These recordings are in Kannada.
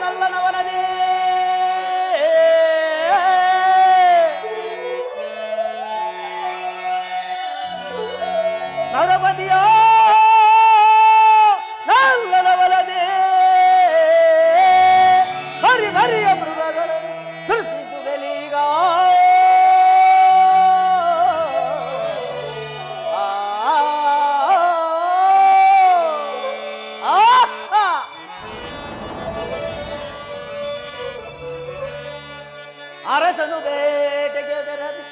ನಲ್ಲನವನದೇ ನರಪತಿಯ ನಲ್ಲನವನದೇ ಹರಿ ಹರಿಯ ಮೃಗಗಳು ಸೃಷ್ಟಿಸುವೆಲೀಗ ಅರಸನು ಬೇಟೆಗೆ ತೆರದಿ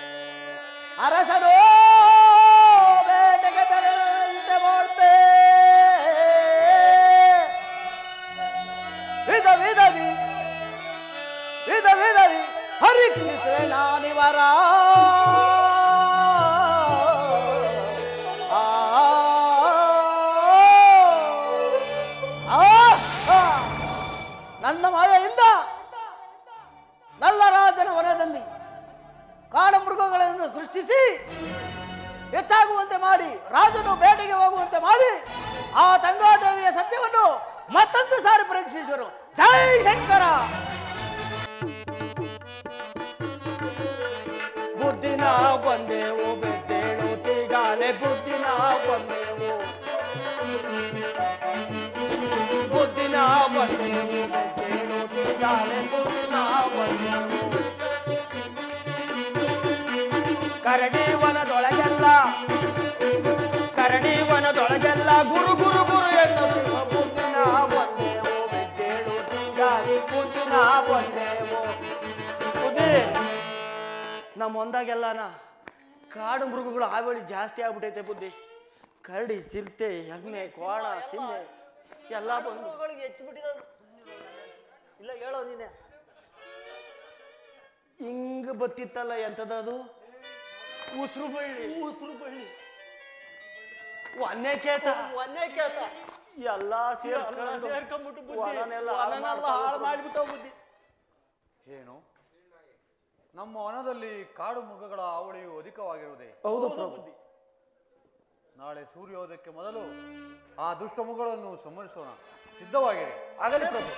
ಅರಸನು ಬೇಟೆಗೆ ತೆರಳಂತೆ ಮಾಡ್ಬೇ ವಿಧ ವಿಧದಿ ವಿಧ ವಿಧದಿ ಪರೀಕ್ಷಿಸುವೆ ನಾನಿವರ ನನ್ನ ಮಾಯೆಯಿಂದ ನಲ್ಲರಾಜನ ವನದಲ್ಲಿ ಕಾಡು ಮೃಗಗಳನ್ನು ಸೃಷ್ಟಿಸಿ ಹೆಚ್ಚಾಗುವಂತೆ ಮಾಡಿ ರಾಜನು ಬೇಟೆಗೆ ಹೋಗುವಂತೆ ಮಾಡಿ ಆ ತಂಗಾದೇವಿಯ ಸತ್ಯವನ್ನು ಮತ್ತೊಂದು ಸಾರಿ ಪರೀಕ್ಷಿಸುವರು. ಜೈ ಶಂಕರ. ಬುದ್ಧಿನ ಬಂದೆವು ಬೆದ್ದೇಳುತ್ತೀಗಾಲೆ ಬುದ್ಧಿನ ಬಂದೆವು ಬುದ್ಧಿನ ಬಂದೆವು ಬೆದ್ದೇಳುತ್ತೀಗಾಲೆ ಬುದ್ಧಿನ ಬಂದೆವು ಕರಡಿ ವನದೊಳಗೆಲ್ಲ ಗುರು ಗುರು ಗುರು ಎನ್ನುವ ಬುದ್ಧಿನ ಬಂದೆವು ಬೆದ್ದೇಳುತ್ತೀಗಾಲೆ ಬುದ್ಧಿನ ಬಂದೆವು. ಬುದ್ಧಿ ನಮ್ಮ ಹೊಂದಾಗೆಲ್ಲನ ಕಾಡು ಮೃಗಗಳು ಹಾವಳಿ ಜಾಸ್ತಿ ಆಗ್ಬಿಟ್ಟೈತೆ ಬುದ್ಧಿ. ಕರಡಿ ಚಿರತೆ ಎಮ್ಮೆ ಕೋಣ ಸಿಂಹೆ ಎಲ್ಲ ಬಂದು ಹೆಚ್ಚು ಬಿಟ್ಟಿದ ಇಲ್ಲ ಹೇಳೋ ನೀನೆ ಹಿಂಗ ಬತ್ತಿತ್ತಲ್ಲ ಎಂತದದು ಉಸಿರು ಬಳ್ಳಿ ಒನ್ನೆ ಕೇತ ಎಲ್ಲ ಸೇರ್ಕೊಂಡ್ಬಿಟ್ಟು ಹಾಳು ಮಾಡಿಬಿಟ್ಟು ಬುದ್ಧಿ. ಏನು ನಮ್ಮ ವನದಲ್ಲಿ ಕಾಡು ಮೃಗಗಳ ಹಾವಳಿಯು ಅಧಿಕವಾಗಿರುವುದೇ? ಹೌದು ಪ್ರಭು. ನಾಳೆ ಸೂರ್ಯೋದಯಕ್ಕೆ ಮೊದಲು ಆ ದುಷ್ಟ ಮೃಗಗಳನ್ನು ಸಂಹರಿಸೋಣ. ಸಿದ್ಧವಾಗಿರಿ. ಆಗಲಿ ಪ್ರಭು.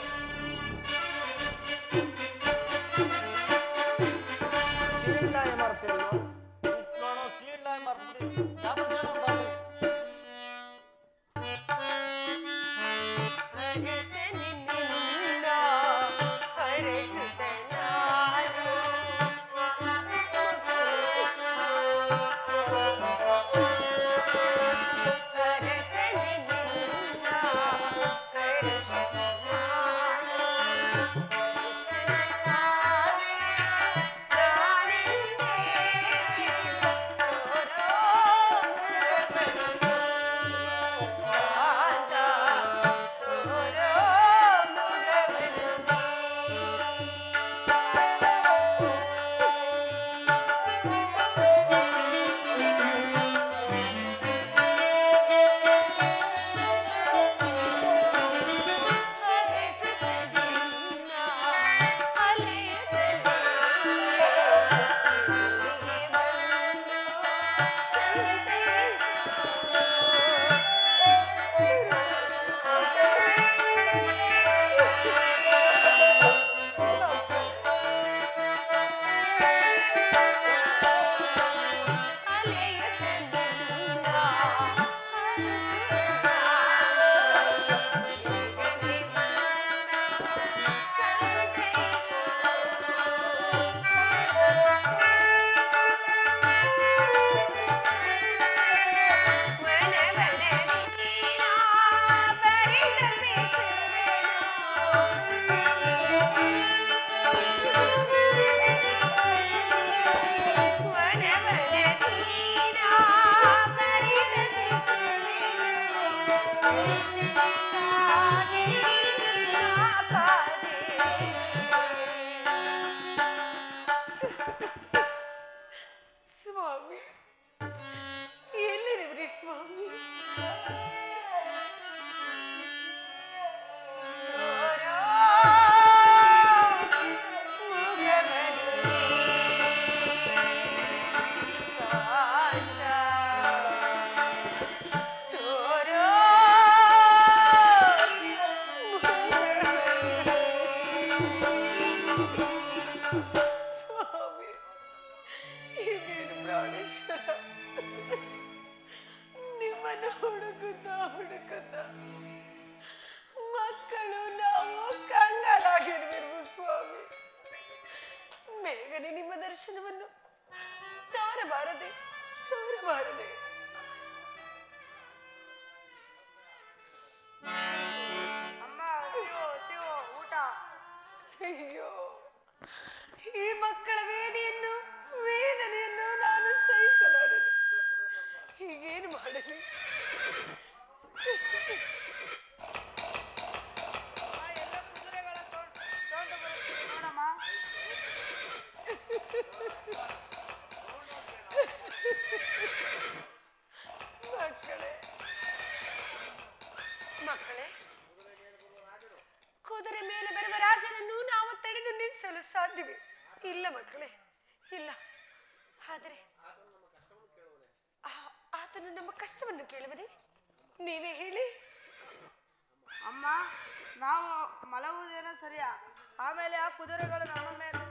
ದರ್ಶನವನ್ನು ತೋರಬಾರದೆ ತೋರಬಾರದೆ. ಅಮ್ಮ ಹಸಿವು ಊಟ. ಅಯ್ಯೋ, ಈ ಮಕ್ಕಳ ವೇದನೆಯನ್ನು ನಾನು ಸಹಿಸಲಾರನು. ಹೀಗೇನು ಮಾಡಲಿ? ಎಲ್ಲ ಕುದುರೆಗಳ ಸೌಂಡ್ ಬರುತ್ತಿದೆ ನೋಡಮ್ಮ. ಮಕ್ಕಳೇ, ಕುದುರೆ ಮೇಲೆ ಬರುವ ರಾಜನನ್ನು ನಾವು ತಡೆದು ನಿಲ್ಲಿಸಲು ಸಾಧ್ಯವೇ? ಇಲ್ಲ ಮಕ್ಕಳೇ, ಇಲ್ಲ. ಆದರೆ ಆತನು ನಮ್ಮ ಕಷ್ಟವನ್ನು ಕೇಳುವುದೇ? ನೀವೇ ಹೇಳಿ. ಅಮ್ಮ, ನಾವು ಮಲಗುವುದೇನೋ ಸರಿಯಾ, ಆಮೇಲೆ ಆ ಕುದುರೆಗಳು ನಮ್ಮ ಮೇಲೆ.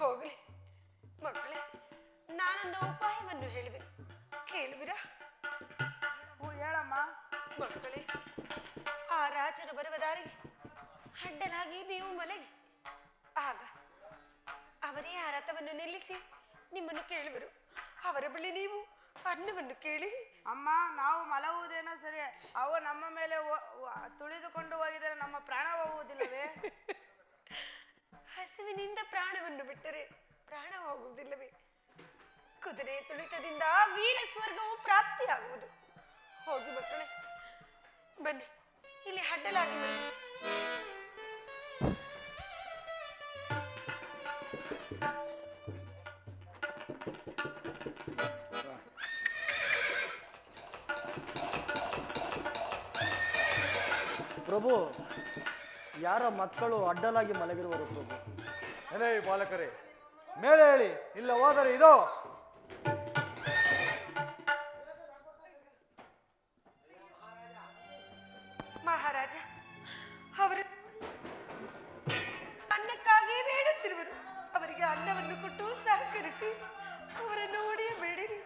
ಹೋಗಲಿ ಮಕ್ಕಳೇ, ನಾನೊಂದು ಉಪಾಯವನ್ನು ಹೇಳುವೆ, ಕೇಳುವಿರಾ? ಹೇಳಮ್ಮ. ಮಕ್ಕಳೇ, ಆ ರಾಜನು ಬರುವ ದಾರಿಗೆ ಅಡ್ಡಲಾಗಿ ನೀವು ಮಲಗಿ. ಆಗ ಅವರೇ ಆ ರಥವನ್ನು ನಿಲ್ಲಿಸಿ ನಿಮ್ಮನ್ನು ಕೇಳುವರು. ಅವರ ಬಳಿ ನೀವು ಅನ್ನವನ್ನು ಕೇಳಿ. ಅಮ್ಮ, ನಾವು ಮಲಗುವುದೇನೋ ಸರಿ, ಅವು ನಮ್ಮ ಮೇಲೆ ತುಳಿದುಕೊಂಡು ಹೋಗಿದರೆ ನಮ್ಮ ಪ್ರಾಣ ಹೋಗುವುದಿಲ್ಲವೇ? ಹಸಿವಿನಿಂದ ಪ್ರಾಣವನ್ನು ಬಿಟ್ಟರೆ ಪ್ರಾಣ ಹೋಗುವುದಿಲ್ಲವೇ? ಕುದುರೆ ತುಳಿತದಿಂದ ವೀರ ಸ್ವರ್ಗವು ಪ್ರಾಪ್ತಿಯಾಗುವುದು. ಹೋಗಿ ಮಕ್ಕಳೇ, ಬನ್ನಿ, ಇಲ್ಲಿ ಅಡ್ಡಲಾಗಿ ಬನ್ನಿ. ಪ್ರಭು, ಯಾರ ಮಕ್ಕಳು ಅಡ್ಡಲಾಗಿ ಮಲಗಿರುವರು ಪ್ರಭು? ಎಲೆ ಬಾಲಕರೇ, ಮೇಲೆ ಹೇಳಿ, ಇಲ್ಲ ಹೋದರೆ ಇದೋ. ಮಹಾರಾಜ, ಅವರು ಅನ್ನಕ್ಕಾಗಿ ಬೇಡುತ್ತಿರುವರು. ಅವರಿಗೆ ಅನ್ನವನ್ನು ಕೊಟ್ಟು ಸಹಕರಿಸಿ ಅವರನ್ನು ಹೊಡೆಯಬೇಡಿರಿ.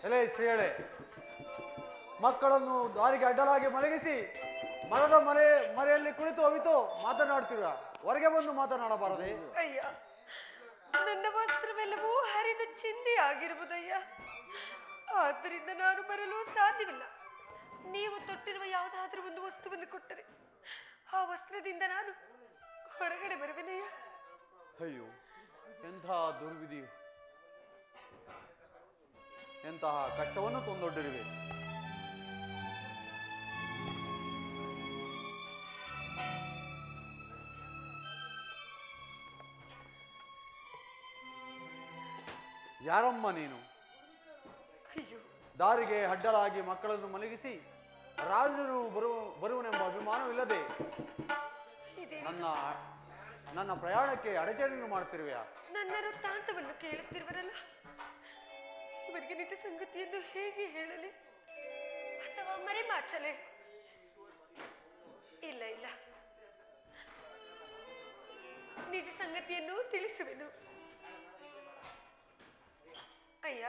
ಎಲೆ ಶ್ರೀಯಳೆ, ಮಕ್ಕಳನ್ನು ದಾರಿಗೆ ಅಡ್ಡಲಾಗಿ ಮಲಗಿಸಿ ಮರದ ಮರೆಯಲ್ಲಿ ಕುಳಿತು ಅವಿತು ಮಾತನಾಡ್ತೀರ, ಹೊರಗೆ ಬಂದು ಮಾತನಾಡಬಾರದೆ? ಅಯ್ಯ, ನನ್ನ ವಸ್ತ್ರವೆಲ್ಲವೂ ಹರಿದು ಚಿಂದಿ ಆಗಿರುವುದಯ್ಯ. ಆದ್ದರಿಂದ ನಾನು ಬರಲು ಸಾಧ್ಯವಿಲ್ಲ. ನೀವು ತೊಟ್ಟಿರುವ ಯಾವುದಾದ್ರೂ ಒಂದು ವಸ್ತುವನ್ನು ಕೊಟ್ಟರೆ ಆ ವಸ್ತ್ರದಿಂದ ನಾನು ಹೊರಗಡೆ ಬರುವೆನಯ್ಯ. ಅಯ್ಯೋ, ಎಂತಹ ದುರ್ವಿಧಿಯು, ಎಂತಹ ಕಷ್ಟವನ್ನು ತಂದೊಡ್ಡಿರುವೆ. ಯಾರಮ್ಮ ನೀನು? ಅಯ್ಯೋ, ದಾರಿಗೆ ಅಡ್ಡಲಾಗಿ ಮಕ್ಕಳನ್ನು ಮಲಗಿಸಿ ರಾಜನು ಬರುವನೆಂಬ ಅಭಿಮಾನವಿಲ್ಲದೆ ನನ್ನ ಪ್ರಯಾಣಕ್ಕೆ ಅಡಚಣೆಯನ್ನು ಮಾಡುತ್ತಿರುವೆಯಾ? ನನ್ನ ವೃತ್ತಾಂತವನ್ನು ಕೇಳುತ್ತಿರುವರಲ್ಲ, ಇವರಿಗೆ ನಿಜ ಸಂಗತಿಯನ್ನು ಹೇಗೆ ಹೇಳಲಿ? ಅಥವಾ ಮರೆಮಾಚಲೆ? ಇಲ್ಲ ಇಲ್ಲ, ನಿಜ ಸಂಗತಿಯನ್ನು ತಿಳಿಸುವೆನು. ಅಯ್ಯ,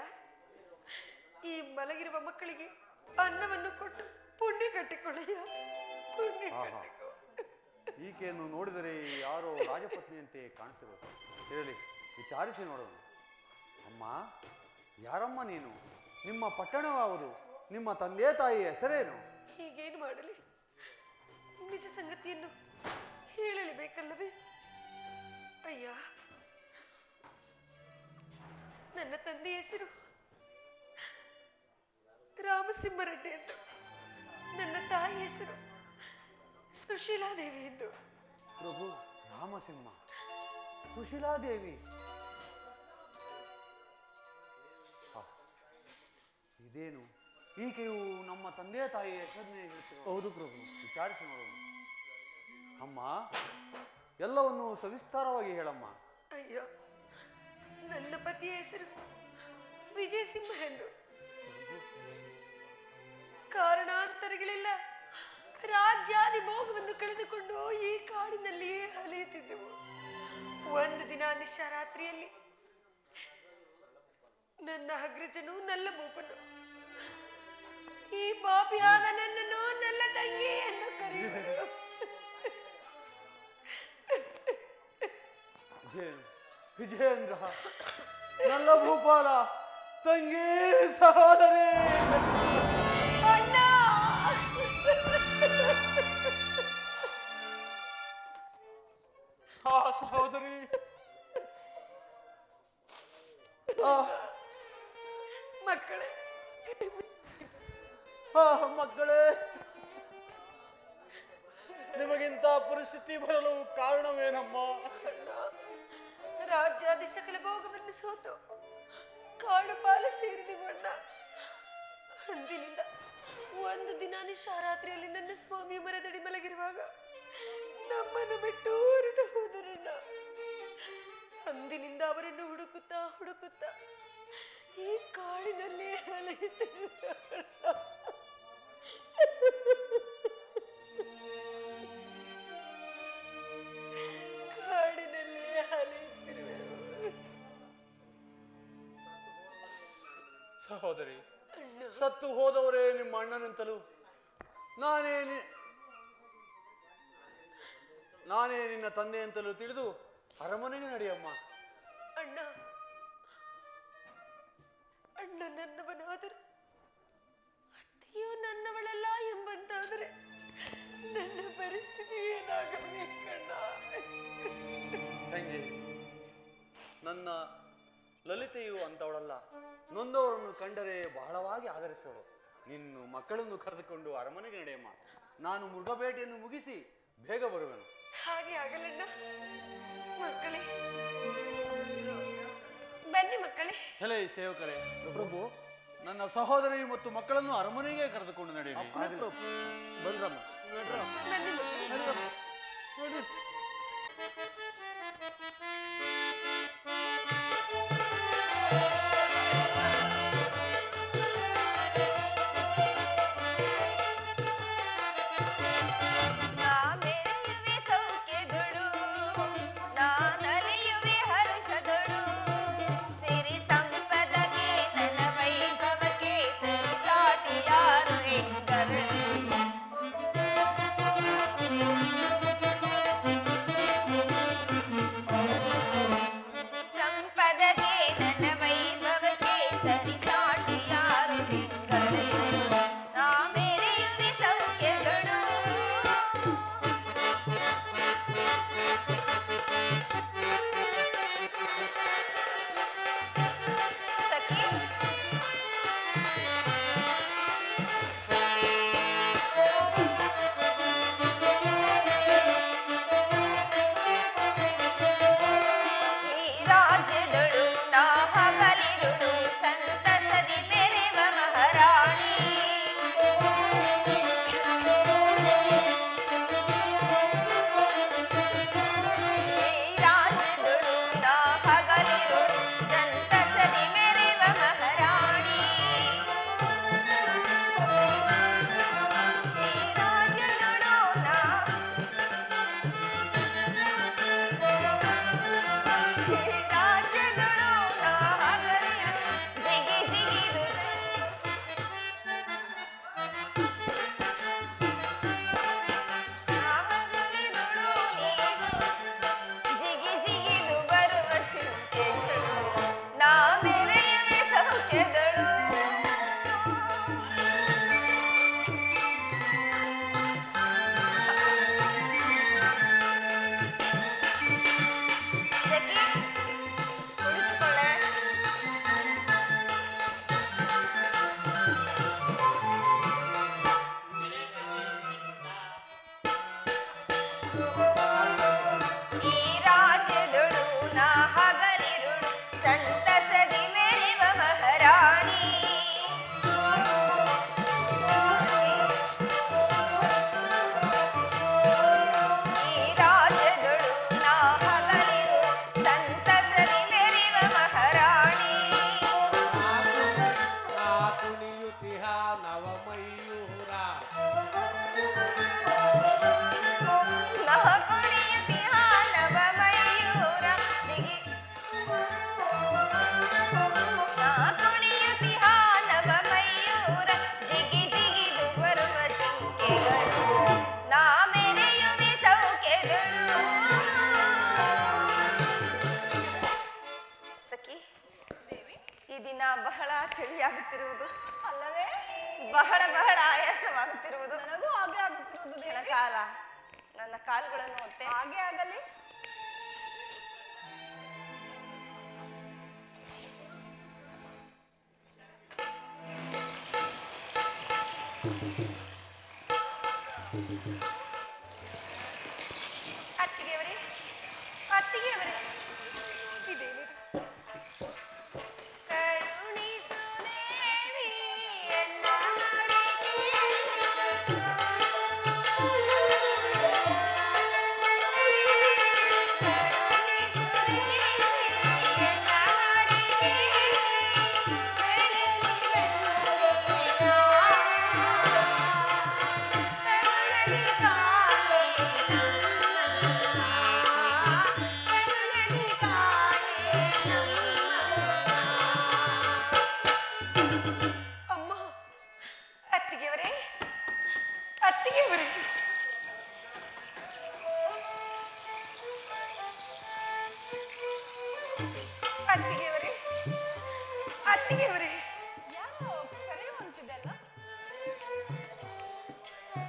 ಈ ಮಲಗಿರುವ ಮಕ್ಕಳಿಗೆ ಅನ್ನವನ್ನು ಕೊಟ್ಟು ಪುಣ್ಯ ಕಟ್ಟಿಕೊಳ್ಳಯ್ಯ, ಪುಣ್ಯ ಕಟ್ಟಿಕೊ. ಈಕೆಯನ್ನು ನೋಡಿದರೆ ಯಾರೋ ರಾಜಪತ್ನಿಯಂತೆ ಕಾಣ್ತಿರೋದು. ಇರಲಿ, ವಿಚಾರಿಸಿ ನೋಡೋಣ. ಅಮ್ಮ, ಯಾರಮ್ಮ ನೀನು? ನಿಮ್ಮ ಪಟ್ಟಣ ಯಾವುದು? ನಿಮ್ಮ ತಂದೆ ತಾಯಿ ಹೆಸರೇನು? ಹೀಗೇನು ಮಾಡಲಿ? ನಿಜ ಸಂಗತಿಯನ್ನು ಹೇಳಲೇಬೇಕಲ್ಲವೇ? ಅಯ್ಯ, ನನ್ನ ತಂದೆ ಹೆಸರು ರಾಮಸಿಂಹರೆಡ್ಡಿ ಎಂದು, ನನ್ನ ತಾಯಿ ಹೆಸರು ಸುಶೀಲಾದೇವಿ ಎಂದು. ಪ್ರಭು, ರಾಮಸಿಂಹ, ಸುಶೀಲಾದೇವಿ, ಇದೇನು? ಈಕೆಯು ನಮ್ಮ ತಂದೆಯ ತಾಯಿಯ ಹೆಸರನ್ನೇ ಹೇಳ್ತಿರೋ? ಹೌದು ಪ್ರಭು. ವಿಚಾರಿಸಿ ನೋಡೋಣ. ಅಮ್ಮ, ಎಲ್ಲವನ್ನು ಸವಿಸ್ತಾರವಾಗಿ ಹೇಳಮ್ಮ. ಅಯ್ಯೋ, ನನ್ನ ಪತಿಯ ಹೆಸರು ವಿಜಯಸಿಂಹ ಎಂದು. ಕಾರಣಾಂತರಗಳಿಲ್ಲ ರಾಜ್ಯಾದಿ ಭೋಗವನ್ನು ಕಳೆದುಕೊಂಡು ಈ ಕಾಡಿನಲ್ಲಿಯೇ ಅಲೆಯುತ್ತಿದ್ದೆವು. ಒಂದು ದಿನ ನಿಶಾರಾತ್ರಿಯಲ್ಲಿ ನನ್ನ ಅಗ್ರಜನು ನಲ್ಲ ಮೂಪನು ಈ ಪಾಪಿಯಾದ ನನ್ನನ್ನು ನನ್ನ ತಂಗಿ ಎಂದು ಕರೆಯುವರು. ವಿಜೇಂದ್ರ, ನನ್ನ ಭೂಪಾಲ, ತಂಗಿ, ಸಹೋದರಿ. ಅಣ್ಣ ಸಹೋದರಿ, ಮಕ್ಕಳೇ, ಮಕ್ಕಳೇ, ನಿಮಗಿಂತ ಪರಿಸ್ಥಿತಿ ಬರಲು ಕಾರಣವೇನಮ್ಮ? ರಾಜ್ಯಾದಿ ಸಕಲ ಭೋಗವನ್ನು ಸೋತು ಕಾಡು ಪಾಲ ಸೇರಿದೆವಣ್ಣ. ಅಂದಿನಿಂದ ಒಂದು ದಿನ ನಿಶಾರಾತ್ರಿಯಲ್ಲಿ ನನ್ನ ಸ್ವಾಮಿಯ ಮರದಡಿ ಮಲಗಿರುವಾಗ ನಮ್ಮನ್ನು ಬಿಟ್ಟು ಹೊರಟು ಹೋದರಣ್ಣ. ಅಂದಿನಿಂದ ಅವರನ್ನು ಹುಡುಕುತ್ತಾ ಹುಡುಕುತ್ತಾ ಈ ಕಾಡಿನಲ್ಲಿ ಅಲೆಯುತ್ತಿರುವಣ್ಣ. ಕಾಡಿನಲ್ಲಿ ಅಲೆಯುತ್ತಿರುವರು. ಸಹೋದರಿ, ಸತ್ತು ಹೋದವರೇ ನಿಮ್ಮ ಅಣ್ಣನಂತಲೂ ನಾನೇ ನಿನ್ನ ತಂದೆ ಅಂತಲೂ ತಿಳಿದು ಅರಮನೆಗೆ ನಡೆಯಮ್ಮ. ಅಣ್ಣ ಅಣ್ಣ ನನ್ನವನಾದರೂ ಅತ್ತಿಗೆಯು ನನ್ನವಳಲ್ಲ ಎಂಬಂತಾದರೆ ನನ್ನ ಪರಿಸ್ಥಿತಿ ಏನಾಗಬೇಕಣ್ಣ? ತಂಗಿ, ನನ್ನ ಲಲಿತೆಯು ಅಂತವಳಲ್ಲ. ನೊಂದವರನ್ನು ಕಂಡರೆ ಬಹಳವಾಗಿ ಆದರಿಸೋಳು. ನಿನ್ನ ಮಕ್ಕಳನ್ನು ಕರೆದುಕೊಂಡು ಅರಮನೆಗೆ ನಡೆಯಮ್ಮ. ನಾನು ಮೃಗಬೇಟೆಯನ್ನು ಮುಗಿಸಿ ಬೇಗ ಬರುವೆನು. ಹಾಗೆ ಆಗಲಣ್ಣ. ಮಕ್ಕಳೇ, ಬನ್ನಿ ಮಕ್ಕಳೇ. ಹೆಲೆ ಸೇವಕರೇ, ಪ್ರಭು, ನನ್ನ ಸಹೋದರಿ ಮತ್ತು ಮಕ್ಕಳನ್ನು ಅರಮನೆಗೆ ಕರೆದುಕೊಂಡು ನಡೆಯಿರಿ. ಬಂದ್ರಮ್ಮ. ಬನ್ನಿ ಮಕ್ಕಳೇ. Thank you. ಸಖಿ, ಈ ದಿನ ಬಹಳ ಚಳಿಯಾಗುತ್ತಿರುವುದು ಅಲ್ಲವೇ? ಬಹಳ ಬಹಳ ಆಯಾಸವಾಗುತ್ತಿರುವುದು. ನನಗೂ ಹಾಗೆ ಆಗುತ್ತಿರುವುದು ಕೆಲ ಕಾಲ ನನ್ನ ಕಾಲುಗಳನ್ನು ಒತ್ತೆ. ಹಾಗೆ ಆಗಲಿ. ಅತ್ತಿಗೆಯವರೇ, ಅತ್ತಿಗೆಯವರೇ, ಇದೇನಿದು? ಕರುಣಿಸು ದೇವಿ ಎನ್ನ ಮನೆಗೆ. ಅಮ್ಮ, ಅತ್ತಿಗೆಯವರೇ, ಅತ್ತಿಗೆಯವರೇ, ಅತ್ತಿಗೆಯವರೇ, ಅತ್ತಿಗೆಯವರೇ. ಯಾರೋ ಕರೆಯುವಂತಿದೆಲ್ಲ.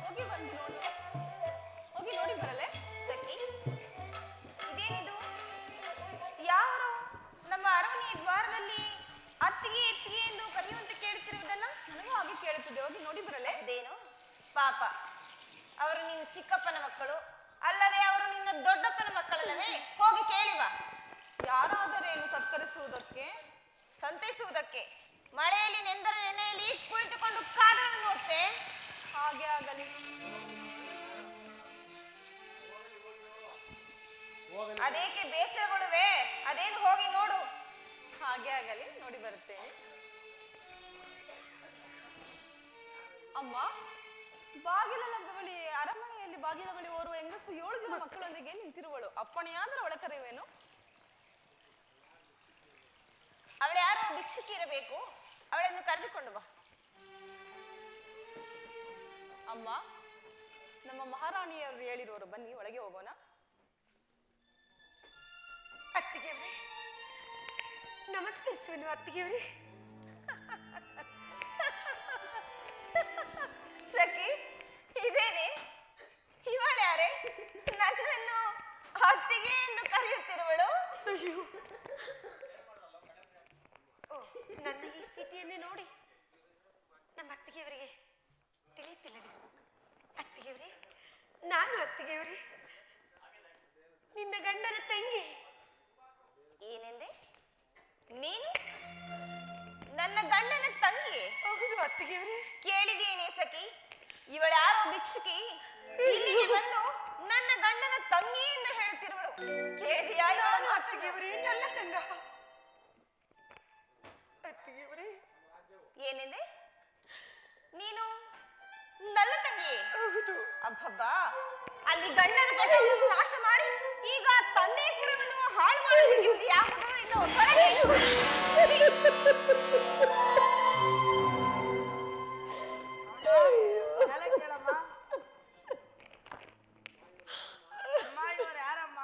ಹೋಗಿ ಬಂದು ನೋಡಿ, ಹೋಗಿ ನೋಡಿ ಬರಲೇ. ಸಖಿ, ಇದೇನಿದು? ಯಾರು ನಮ್ಮ ಅರಮನೆಯ ದ್ವಾರದಲ್ಲಿ ಅತ್ತಿಗೆ ಎತ್ತಿಗೆ ಎಂದು ಕರೆಯುವಂತೆ ಕೇಳುತ್ತಿರುವುದನ್ನ? ನನಗೂ ಹಾಗೆ ಕೇಳುತ್ತಿದೆ, ಹೋಗಿ ನೋಡಿ ಬರಲೇ. ಅದೇನು ಪಾಪ, ಅವರು ನಿನ್ನ ಚಿಕ್ಕಪ್ಪನ ಮಕ್ಕಳು ಅಲ್ಲದೆ ಅವರು ನಿನ್ನ ದೊಡ್ಡಪ್ಪನ ಮಕ್ಕಳಲ್ಲವೇ? ಹೋಗಿ ಕೇಳಿವ. ಯಾರಾದರೇನು ಸತ್ಕರಿಸುವುದಕ್ಕೆ? ಸಂತೈಸುವುದಕ್ಕೆ. ಮಳೆಯಲ್ಲಿ ನೆಂದರ ನೆನೆಯಲ್ಲಿ ಕುಳಿತುಕೊಂಡು ಕಾದಗಳನ್ನು ಓದ್ತೆ. ಹಾಗೆ ಆಗಲಿ. ಅದೇಕೆ ಬೇಸರಗೊಳ್ಳುವೆ? ಅದೇನು ಹೋಗಿ ನೋಡು. ಹಾಗೆ ಆಗಲಿ, ನೋಡಿ ಬರುತ್ತೇನೆ. ಅಮ್ಮ, ಬಾಗಿಲ ಬಳಿ, ಅರಮನೆಯಲ್ಲಿ ಬಾಗಿಲ ಬಳಿ ಓರ್ವ ಹೆಂಗಸು 7 ಜನ ಮಕ್ಕಳೊಂದಿಗೆ ನಿಂತಿರುವಳು. ಅಪ್ಪಣೆಯಾದರೆ ಒಳ ಕರೆಯುವೇನು? ಅವಳು ಯಾರೋ ಭಿಕ್ಷುಕಿ ಇರಬೇಕು, ಅವಳನ್ನು ಕರೆದುಕೊಂಡು ಬಾ. ಅಮ್ಮ, ನಮ್ಮ ಮಹಾರಾಣಿಯವರು ಹೇಳಿರುವರು, ಬನ್ನಿ ಒಳಗೆ ಹೋಗೋಣ. ಅತ್ತಿಗೆವ್ರೆ, ನಮಸ್ಕರಿಸುವನು. ಅತ್ತಿಗೆವ್ರೆ, ಸಖಿ, ಇದೇನೆ ಇವಳ್ಯಾರೇ ನನ್ನನ್ನು ಅತ್ತಿಗೆ ಎಂದು ಕರೆಯುತ್ತಿರುವಳು? ಅಯ್ಯೋ, ನನ್ನ ಈ ಸ್ಥಿತಿಯನ್ನೇ ನೋಡಿ ನಮ್ಮ ಅತ್ತಿಗೆಯವರಿಗೆ ತಿಳಿಯುತ್ತಿಲ್ಲವಿರು. ಅತ್ತಿಗೆಯವರೇ, ನಾನು ಅತ್ತಿಗೆಯವರೇ, ನಿನ್ನ ಗಂಡನ ತಂಗಿ. ಏನೆಂದೆ? ನೀನು ನನ್ನ ಗಂಡನ ತಂಗಿ? ಹೌದು ಅತ್ತಿಗೆಯವರೇ. ಕೇಳಿದೇನೆ ಸಖಿ, ಇವಳ್ಯಾರೋ ಭಿಕ್ಷುಕಿ ಇಲ್ಲಿಗೆ ಬಂದು ನನ್ನ ಗಂಡನ ತಂಗಿ ಎಂದು ಹೇಳುತ್ತಿರುವಳು. ಕೇಳಿದೆಯಾ? ನಾನು ಅತ್ತಿಗೆಯವರೇ, ನನ್ನ ತಂಗ. ಅತ್ತಿಗೆಯವರೇ, ಏನೆಂದೆ? ನೀನು ನನ್ನ ತಂಗಿ? ಹೌದು. ಅಬ್ಬಬ್ಬಾ, ಅಲ್ಲಿ ಗಂಡನ ಪತಿಯನ್ನು ನಾಶ ಮಾಡಿ ಈಗ ತಂದೆ ಪುರವನ್ನು ಹಾಳು ಮಾಡಲಿಕ್ಕೆ ಯಾವುದೋ ಇನ್ನು ಹೊರಗೆ. ಕೇಳಮ್ಮ. ಅಮ್ಮ, ಇವರು ಯಾರಮ್ಮ?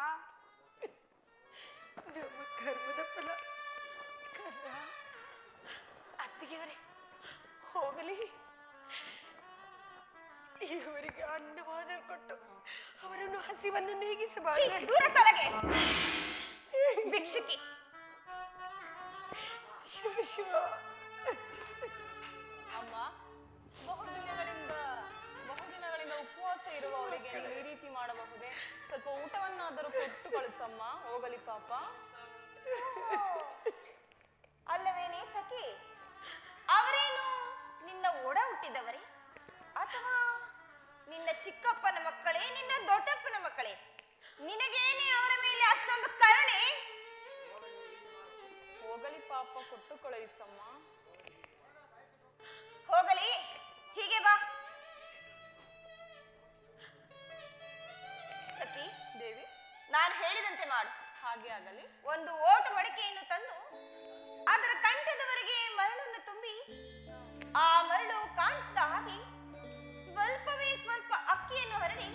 ನಮ್ಮ ಕರ್ಮದ ಫಲ. ಕರ್ಮ. ಅತ್ತಿಗೆಯವರೇ, ಹೋಗಲಿ. ಇವರಿಗೆ ಅನ್ನವಾದ ಕೊಟ್ಟು ಅವರನ್ನು ಹಸಿವನ್ನು ನೀಗಿಸಬಾರದು. ದೂರ ತಲೆಗೆ ಭಿಕ್ಷುಕಿ. ಶಿವ ಶಿವ. ಅಮ್ಮ, ಬಹುದಿನಗಳಿಂದ ಉಪವಾಸ ಇರುವವರಿಗೆ ನೀವು ಈ ರೀತಿ ಮಾಡಬಹುದೇ? ಸ್ವಲ್ಪ ಊಟವನ್ನಾದರೂ ಕೊಟ್ಟು ಕಳಿಸಮ್ಮ. ಹೋಗಲಿ ಪಾಪ. ಅಲ್ಲವೇನೇ ಸಖಿ, ಅವರೇನು ನಿನ್ನ ಒಡ ಹುಟ್ಟಿದವರೇ ಅಥವಾ ನಿನ್ನ ಚಿಕ್ಕಪ್ಪನ ಮಕ್ಕಳೇ, ನಿನ್ನ ದೊಡ್ಡಪ್ಪನ ಮಕ್ಕಳೇ? ನಿನಗೇನೆ ಅವರ ಮೇಲೆ ಅಷ್ಟೊಂದು ಕರುಣೆ? ಹೋಗಲಿ ಪಾಪ, ಕೊಟ್ಟು ಕಳುಹಿಸಮ್ಮ. ಹೋಗಲಿ, ಹೀಗೆ ಬಾ. ಸಖಿ ದೇವಿ, ನಾನು ಹೇಳಿದಂತೆ ಮಾಡು. ಹಾಗೆ ಆಗಲಿ. ಒಂದು ಓಟು ಮಡಿಕೆಯನ್ನು ತಂದು ಅದರ ಕಂಠದವರೆಗೆ ಮರಳನ್ನು ತುಂಬಿ ಆ ಮರಳು ಕಾಣಿಸಿದ ಹಾಗೆ ಸ್ವಲ್ಪವೇ ಸ್ವಲ್ಪ ಅಕ್ಕಿಯನ್ನು ಹರಡಿ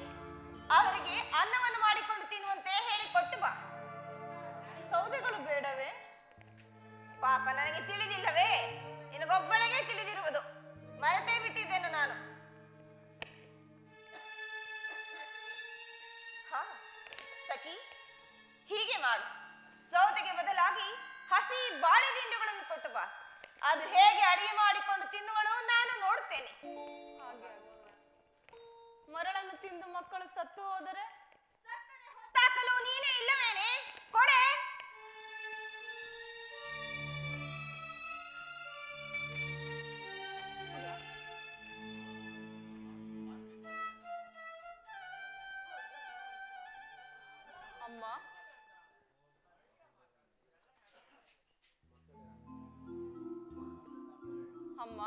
ಅವರಿಗೆ ಅನ್ನವನ್ನು ಮಾಡಿಕೊಂಡು ತಿನ್ನುವಂತೆ ಹೇಳಿಕೊಟ್ಟು ಬಾ. ಸೌದೆಗಳು ಬೇಡವೇ? ಪಾಪ ನನಗೆ ತಿಳಿದಿಲ್ಲವೇ? ನಿನಗೊಬ್ಬಳಿಗೆ ತಿಳಿದಿರುವುದು. ಮರೆತೇ ಬಿಟ್ಟಿದ್ದೇನು ನಾನು. ಹಾ ಸಖಿ, ಹೀಗೆ ಮಾಡು. ಸೌದೆಗೆ ಬದಲಾಗಿ ಹಸಿ ಬಾಳೆ ದಿಂಡುಗಳನ್ನು ಕೊಟ್ಟು ಬಾ. ಅದು ಹೇಗೆ ಅಡಿಗೆ ಮಾಡಿಕೊಂಡು ತಿನ್ನುವಳು ನಾನು ನೋಡ್ತೇನೆ. ಮರಳನ್ನು ತಿಂದು ಮಕ್ಕಳು ಸತ್ತು ಹೋದರೆ ಹೊತ್ತಾಕಲು ನೀನೇ ಇಲ್ಲವೇನೆ? ಕೊಡೆ. ಅಮ್ಮ, ಅಮ್ಮ,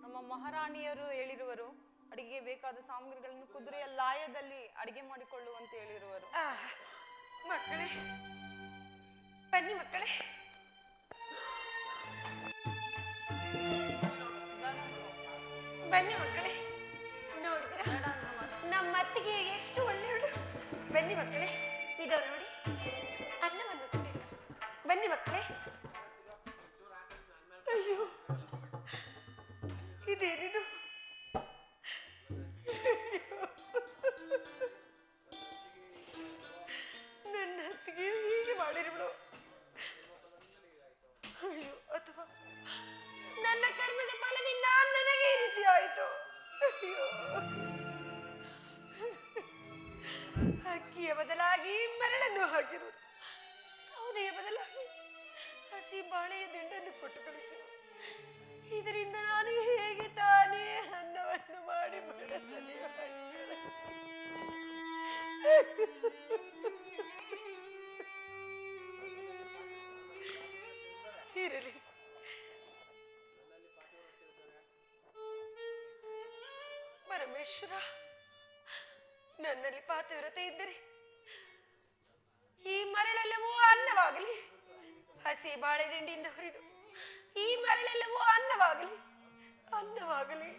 ನಮ್ಮ ಮಹಾರಾಣಿಯರು ಹೇಳಿರುವರು ಅಡಿಗೆ ಬೇಕಾದ ಸಾಮಗ್ರಿಗಳನ್ನು ಕುದುರೆಯ ಲಾಯದಲ್ಲಿ ಅಡಿಗೆ ಮಾಡಿಕೊಳ್ಳುವಂತೆ ಹೇಳಿರುವರು. ಮಕ್ಕಳೇ ಬನ್ನಿ, ಮಕ್ಕಳೇ ಬನ್ನಿ. ಮಕ್ಕಳೇ ನೋಡಿದಿರಾ ನಮ್ಮ ಅತ್ತಿಗೆ ಎಷ್ಟು ಒಳ್ಳೆಯವಳು. ಬನ್ನಿ ಮಕ್ಕಳೇ, ಇದೋ ನೋಡಿ ಅನ್ನವನ್ನು ಕೊಟ್ಟಿಲ್ಲ. ಬನ್ನಿ ಮಕ್ಕಳೇ. ಅಯ್ಯೋ ಇದೇನಿದು? ನನ್ನ ಅತ್ತಿಗೆ ಹೀಗೆ ಮಾಡಿರುವಳು. ಅಯ್ಯೋ, ಅಥವಾ ನನ್ನ ಕರ್ಮದ ಫಲದಿಂದ ನನಗೆ ಈ ರೀತಿ ಆಯಿತು. ಅಯ್ಯೋ, ಅಕ್ಕಿಯ ಬದಲಾಗಿ ಮರಳನ್ನು ಹಾಕಿರುವುದು, ಸೌದೆಯ ಬದಲಾಗಿ ಹಸಿ ಬಾಳೆಯ ದಿಂಡನ್ನು ಕೊಟ್ಟು ಕಳಿಸಿರು. ಇದರಿಂದ ನಾನು ಹೇಗೆ ತಾನೇ ಅನ್ನವನ್ನು ಮಾಡಿ ಬಡಿಸಲಿ? ಇರಲಿ, ಪರಮೇಶ್ವರ, ನನ್ನಲ್ಲಿ ಪಾತಿವ್ರತೆ ಇದ್ದರೆ ಈ ಮರಳೆಲ್ಲವೂ ಅನ್ನವಾಗಲಿ. ಹಸಿ ಬಾಳೆ ದಿಂಡಿಯಿಂದ ಹುರಿದು ಈ ಮರಳೆಲ್ಲವೂ ಅನ್ನವಾಗಲಿ, ಅನ್ನವಾಗಲಿ,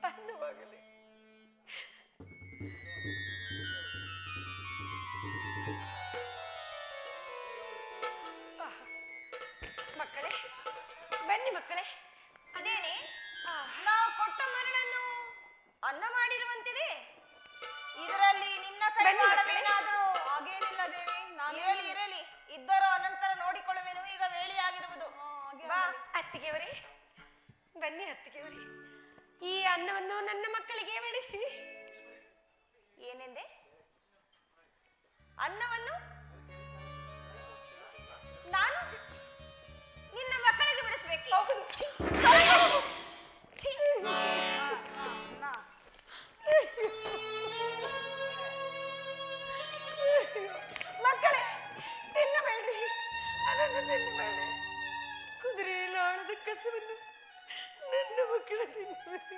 ಅನ್ನವಾಗಲಿ. ಮಕ್ಕಳೇ ಬನ್ನಿ. ಮಕ್ಕಳೇ, ಅದೇನೆ ನಾವು ಕೊಟ್ಟ ಮರಳನ್ನು ಅನ್ನ ಮಾಡಿರುವಂತಿದೆ. ಇದರಲ್ಲಿ ನಿನ್ನ ಕೈವಾಡವೇನಾದರೂ? ಹಾಗೇನಿಲ್ಲ ದೇವಿ, ನಾನು ಇರಲಿ ಇರಲಿ, ಇದ್ದರೋ ಅನಂತರ ನೋಡಿಕೊಳ್ಳುವೆನು. ಈಗ ವೇಳೆಯಾಗಿರುವುದು. ಬಾ ಅತ್ತಿಗೆಯವರೇ, ಬನ್ನಿ ಅತ್ತಿಗೆಯವರೇ. ಈ ಅನ್ನವನ್ನು ನನ್ನ ಮಕ್ಕಳಿಗೆ ಬಡಿಸಿ. ಏನೆಂದೆ? ಅನ್ನವನ್ನು ನಾನು ನಿನ್ನ ಮಕ್ಕಳಿಗೆ ಬಿಡಿಸ್ಬೇಕು? ಮಕ್ಕಳೇ ತಿನ್ನಬೇಡಿ, ಅದನ್ನು ತಿನ್ನಬೇಡಿ. ಕುದುರೆ ಲಾಳದ ಕಸವನ್ನು ನನ್ನ ಮಕ್ಕಳ ತಿನ್ನಬೇಡಿ.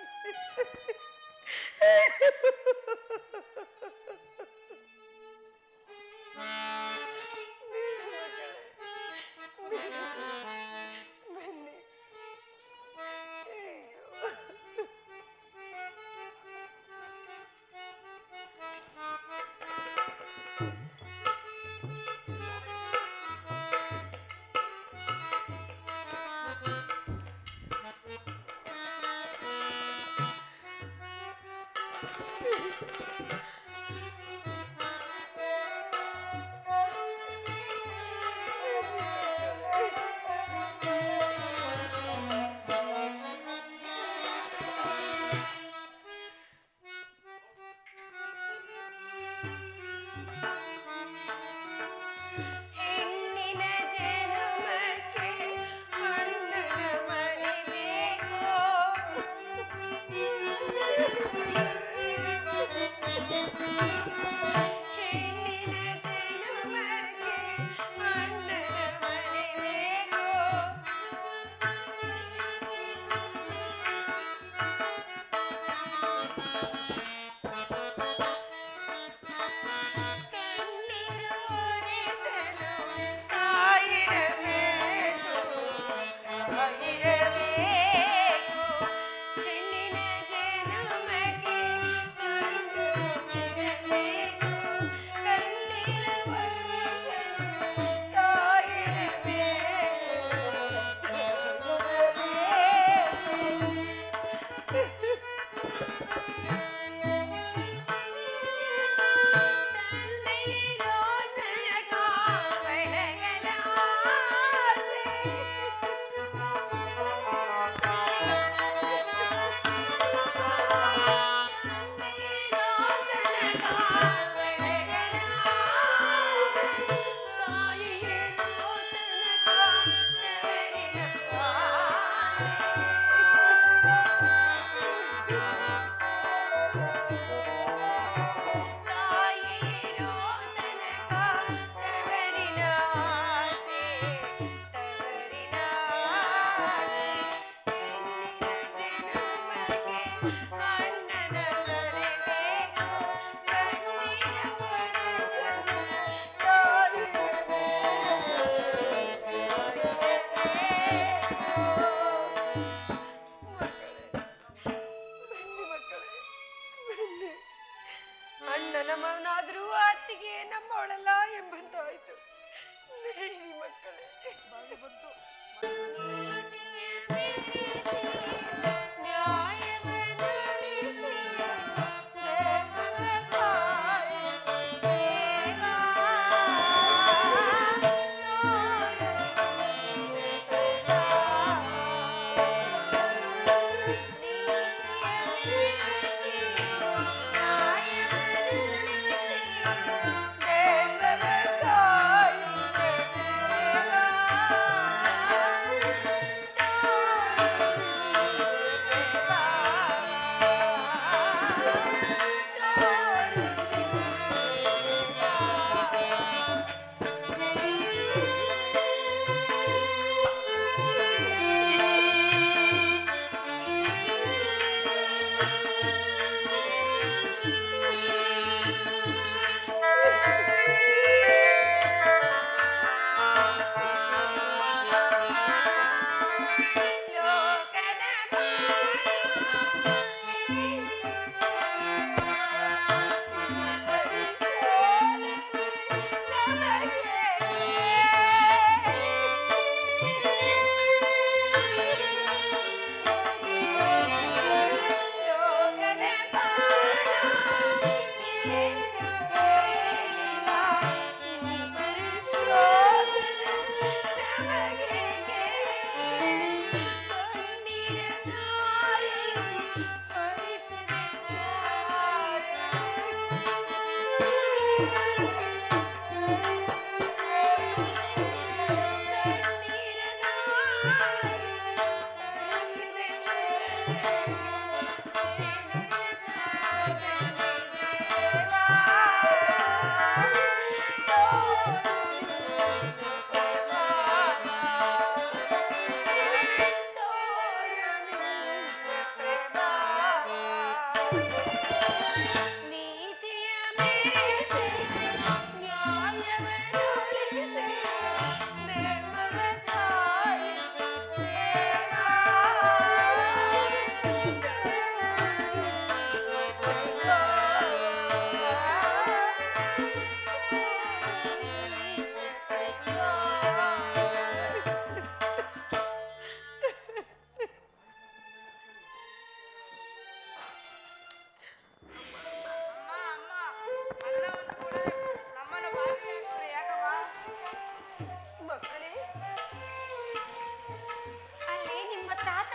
ಬನ್ನಿ.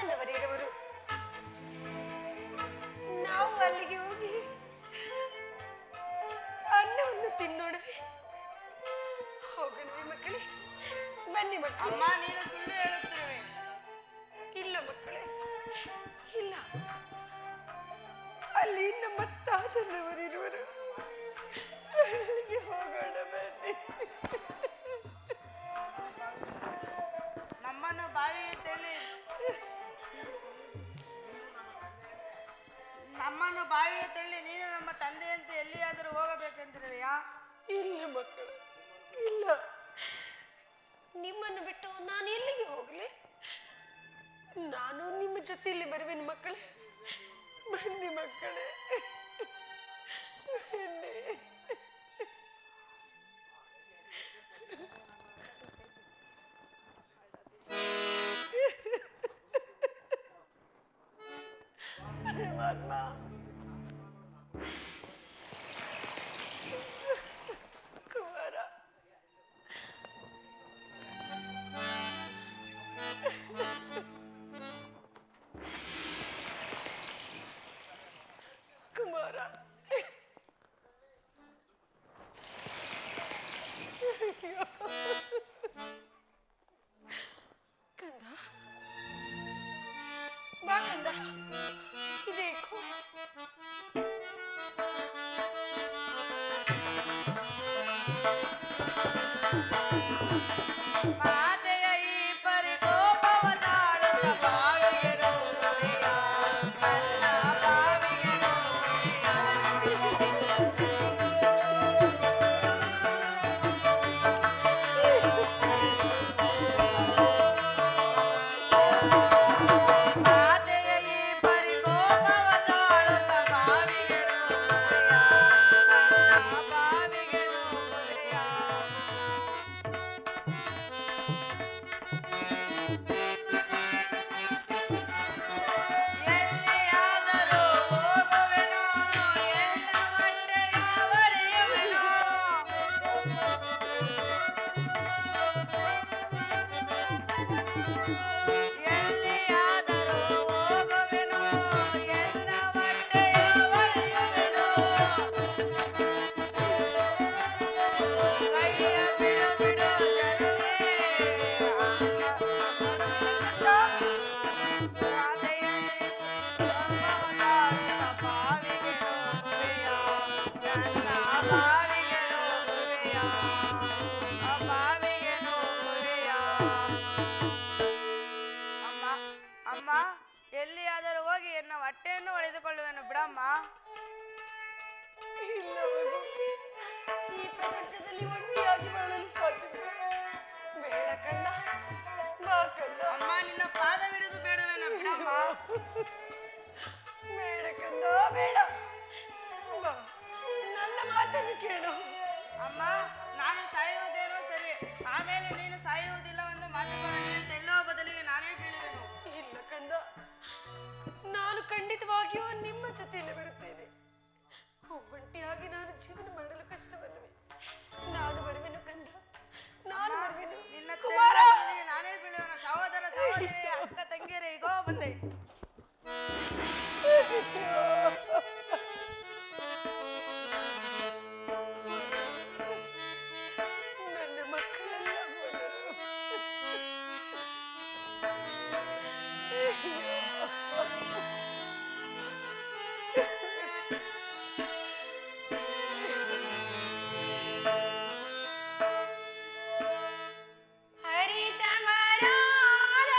ನನ್ನವರಿರುವರು. ನಾವು ಅಲ್ಲಿಗೆ ಹೋಗಿ ಅನ್ನವನ್ನು ತಿನ್ನೋಣವೇ? ಹೋಗೋಣವೇ ಮಕ್ಕಳೇ? ಬನ್ನಿ ಮಕ್ಕಳು. ಅಮ್ಮ ನೀನು ಸುಳ್ಳು ಹೇಳುತ್ತಿರುವೆ. ಇಲ್ಲ ಮಕ್ಕಳೇ, ಇಲ್ಲ. ಅಲ್ಲಿ ನಮ್ಮ ತಾತನವರಿರುವರು. ಅಲ್ಲಿಗೆ ಹೋಗೋಣ ಬನ್ನಿ. ನಮ್ಮನ್ನು ಬಾವಿಗೆ ತಳ್ಳಿ ನೀನು ನಮ್ಮ ತಂದೆಯಂತೆ ಎಲ್ಲಿಯಾದರೂ ಹೋಗಬೇಕೆಂದಿರುವೆಯಾ? ಇಲ್ಲ ಮಕ್ಕಳು, ಇಲ್ಲ. ನಿಮ್ಮನ್ನು ಬಿಟ್ಟು ನಾನು ಎಲ್ಲಿಗೆ ಹೋಗಲಿ? ನಾನು ನಿಮ್ಮ ಜೊತೆಯಲ್ಲಿ ಬರುವೆನು ಮಕ್ಕಳೇ. ಬನ್ನಿ ಮಕ್ಕಳೇ, ಬನ್ನಿ. ಪರಮಾತ್ಮ, ಕುಮಾರ, ಕುಮಾರ, ಕಂದ, ಬಾ ಕಂದ. ಇದೇಕೋ ಮಾತೆಯ ಈ ಪರಿಕೋಪವ ತಾಳುತ್ತ ಬಾವಿಗೆ ನೂರೆಯ, ನನ್ನ ಬಾವಿಗೆ ನೂರೆಯ. ಮಾತೆಯ ಈ ಪರಿಕೋಪವ ತಾಳುತ್ತ ಬಾವಿಗೆ ನೂರೆಯ, ನನ್ನ ಬಾವಿಗೆ ನೂರೆಯ. ಎಲ್ಲಿಯಾದರೂ ಹೋಗುವೆನೋ, ಎನ್ನ ಹೊಟ್ಟೆಯ ಒಡೆಯುವೆನೋ. ಎಲ್ಲಿಯಾದರೂ ಹೋಗುವೆನೋ, ಎನ್ನ ಹೊಟ್ಟೆಯ ಒಡೆಯುವೆನೋ. ಕೈಯ ಬಿಡು ಬಿಡು ಜನನೇ, ಅಮ್ಮ, ಎಲ್ಲಿಯಾದರೂ ಹೋಗಿ ಎನ್ನ ಹೊಟ್ಟೆಯನ್ನು ಒಡೆದುಕೊಳ್ಳುವೆನು ಬಿಡಮ್ಮ. ಇಲ್ಲ ಮಗು, ಈ ಪ್ರಪಂಚದಲ್ಲಿ ಒಂಟಿಯಾಗಿ ಬಾಳಲು ಸಾಧ್ಯವೇ? ಬೇಡ ಕಂದ, ಬಾ ಕಂದ. ಅಮ್ಮ ನಿನ್ನ ಪಾದವಿಡಿದು ಬೇಡವೇನು ಬಿಡಮ್ಮ. ಬೇಡ ಕಂದ, ಬೇಡ. ಬಾ, ನನ್ನ ಮಾತನ್ನು ಕೇಳು. ಅಮ್ಮ ನಾನು ಸಾಯುವುದೇನೋ ಸರಿ, ಆಮೇಲೆ ನೀನು ಸಾಯುವುದಿಲ್ಲವೆಂದು ಮಾತುಗಳನ್ನು ನೀನು ತೆಲ್ಲೋ ಬದಲಿಗೆ ನಾನೇ ಕೇಳುವೆನು. ಇಲ್ಲ ಕಂದ, ನಾನು ಖಂಡಿತವಾಗಿಯೂ ನಿಮ್ಮ ಜೊತೆಯಲ್ಲಿ ಬರುತ್ತೇನೆ. ಒಬ್ಬಂಟಿಯಾಗಿ ನಾನು ಜೀವನ ಮಾಡಲು ಕಷ್ಟವಲ್ಲವೇ? ನಾನು ಬರುವೆನು ಕಂದ, ನಾನು ಬರುವೆನು. ನಿನ್ನ ಕುಮಾರ, ತೆಲ್ಲೋ ಬದಲಿಗೆ ನಾನೇ ಬೀಳುವೆನು. ಸಹೋದರ ಸಹೋದರಿ ಅಕ್ಕ ತಂಗಿಯರೇ, ಈಗೋ ಬಂದೆ. ನನ್ನ ಮಕ್ಕಳೆಲ್ಲ ಹೋದರು. ಹರಿತ ಮರಾರ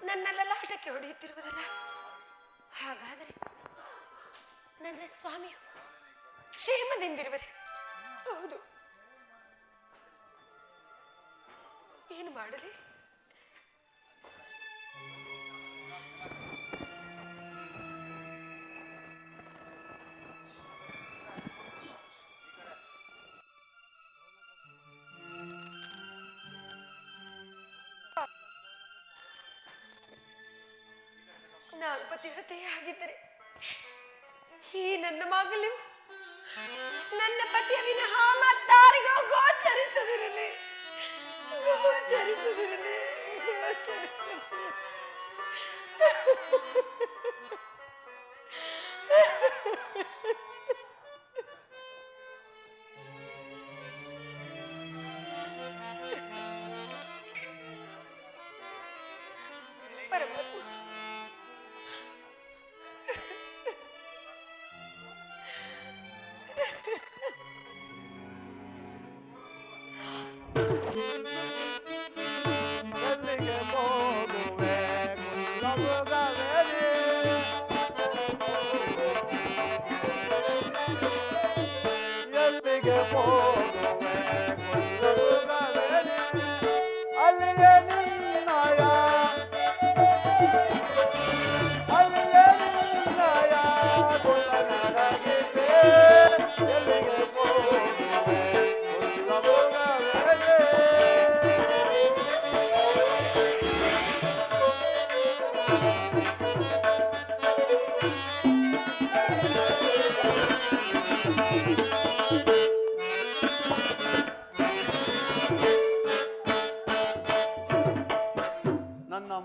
ನನ್ನ ಲಲಾಟಕ್ಕೆ ಹೊಡೆಯುತ್ತಿರುವುದಲ್ಲ. ಹಾಗಾದರೆ ನನ್ನ ಸ್ವಾಮಿಯು ಕ್ಷೇಮದಿಂದಿರುವರೆ. ಹೌದು, ಏನು ಮಾಡಲಿ? ನಾನು ಪತಿವ್ರತೆಯೇ ಆಗಿದ್ದರೆ ಈ ನನ್ನ ಮಾಂಗಲ್ಯವು ನನ್ನ ಪತಿಯ ವಿನಃ ಮತ್ತಾರಿಗೂ ಗೋಚರಿಸದಿರಲಿ. ಪರಮಾತ್ಮ,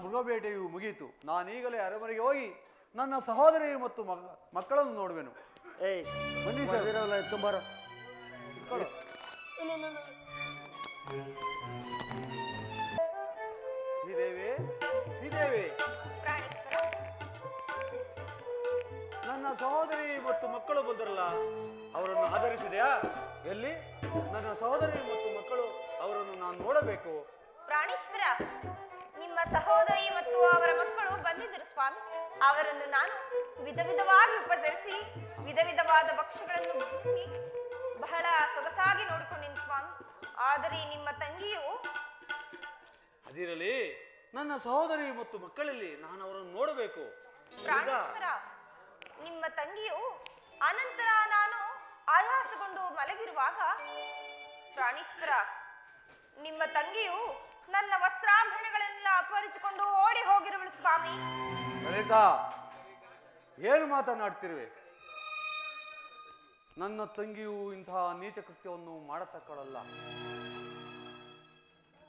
ಮೃಗಬೇಟೆಯು ಮುಗಿಯಿತು. ನಾನೀಗಲೇ ಅರಮನೆಗೆ ಹೋಗಿ ನನ್ನ ಸಹೋದರಿ ಮತ್ತು ಮಕ್ಕಳನ್ನು ನೋಡುವೆನು. ಏಯ್ ಬನ್ನಿ ಸರ್, ಇರೋಲ್ಲ ಎತ್ಕೊಂಬಾರ. ಶ್ರೀದೇವಿ, ಶ್ರೀದೇವಿ, ಪ್ರಾಣೇಶ್ವರ, ನನ್ನ ಸಹೋದರಿ ಮತ್ತು ಮಕ್ಕಳು ಬಂದರಲ್ಲ, ಅವರನ್ನು ಆಧರಿಸಿದೆಯಾ? ಎಲ್ಲಿ ನನ್ನ ಸಹೋದರಿ ಮತ್ತು ಮಕ್ಕಳು? ಅವರನ್ನು ನಾನು ನೋಡಬೇಕು. ಪ್ರಾಣೇಶ್ವರ, ನಿಮ್ಮ ಸಹೋದರಿ ಮತ್ತು ಅವರ ಮಕ್ಕಳು ಬಂದಿದ್ದರು ಸ್ವಾಮಿ. ಅವರನ್ನು ನಾನು ವಿಧ ವಿಧವಾಗಿ ಉಪಚರಿಸಿ ವಿಧ ವಿಧವಾದ ಭಕ್ಷ್ಯಗಳನ್ನು ಭುಜಿಸಿ ಬಹಳ ಸೊಗಸಾಗಿ ನೋಡಿಕೊಂಡಿನಿ ಸ್ವಾಮಿ. ಆದರೆ ನಿಮ್ಮ ತಂಗಿಯು ಅದಿರಲಿ, ನನ್ನ ಸಹೋದರಿ ಮತ್ತು ಮಕ್ಕಳಲ್ಲಿ ನಾನು ಅವರನ್ನು ನೋಡಬೇಕು. ಪ್ರಾಣೇಶ್ವರ, ನಿಮ್ಮ ತಂಗಿಯು ಅನಂತರ ನಾನು ಆಯಾಸಗೊಂಡು ಮಲಗಿರುವಾಗ ಪ್ರಾಣೇಶ್ವರ, ನಿಮ್ಮ ತಂಗಿಯು ನನ್ನ ವಸ್ತ್ರಾಭರಣಗಳೆಲ್ಲ ಅಪಹರಿಸಿಕೊಂಡು ಓಡಿ ಹೋಗಿರುವಳು ಸ್ವಾಮಿ. ಲಲಿತಾ, ಏನು ಮಾತನಾಡ್ತಿರುವೆ? ನನ್ನ ತಂಗಿಯು ಇಂತಹ ನೀಚ ಕೃತ್ಯವನ್ನು ಮಾಡತಕ್ಕಳಲ್ಲ.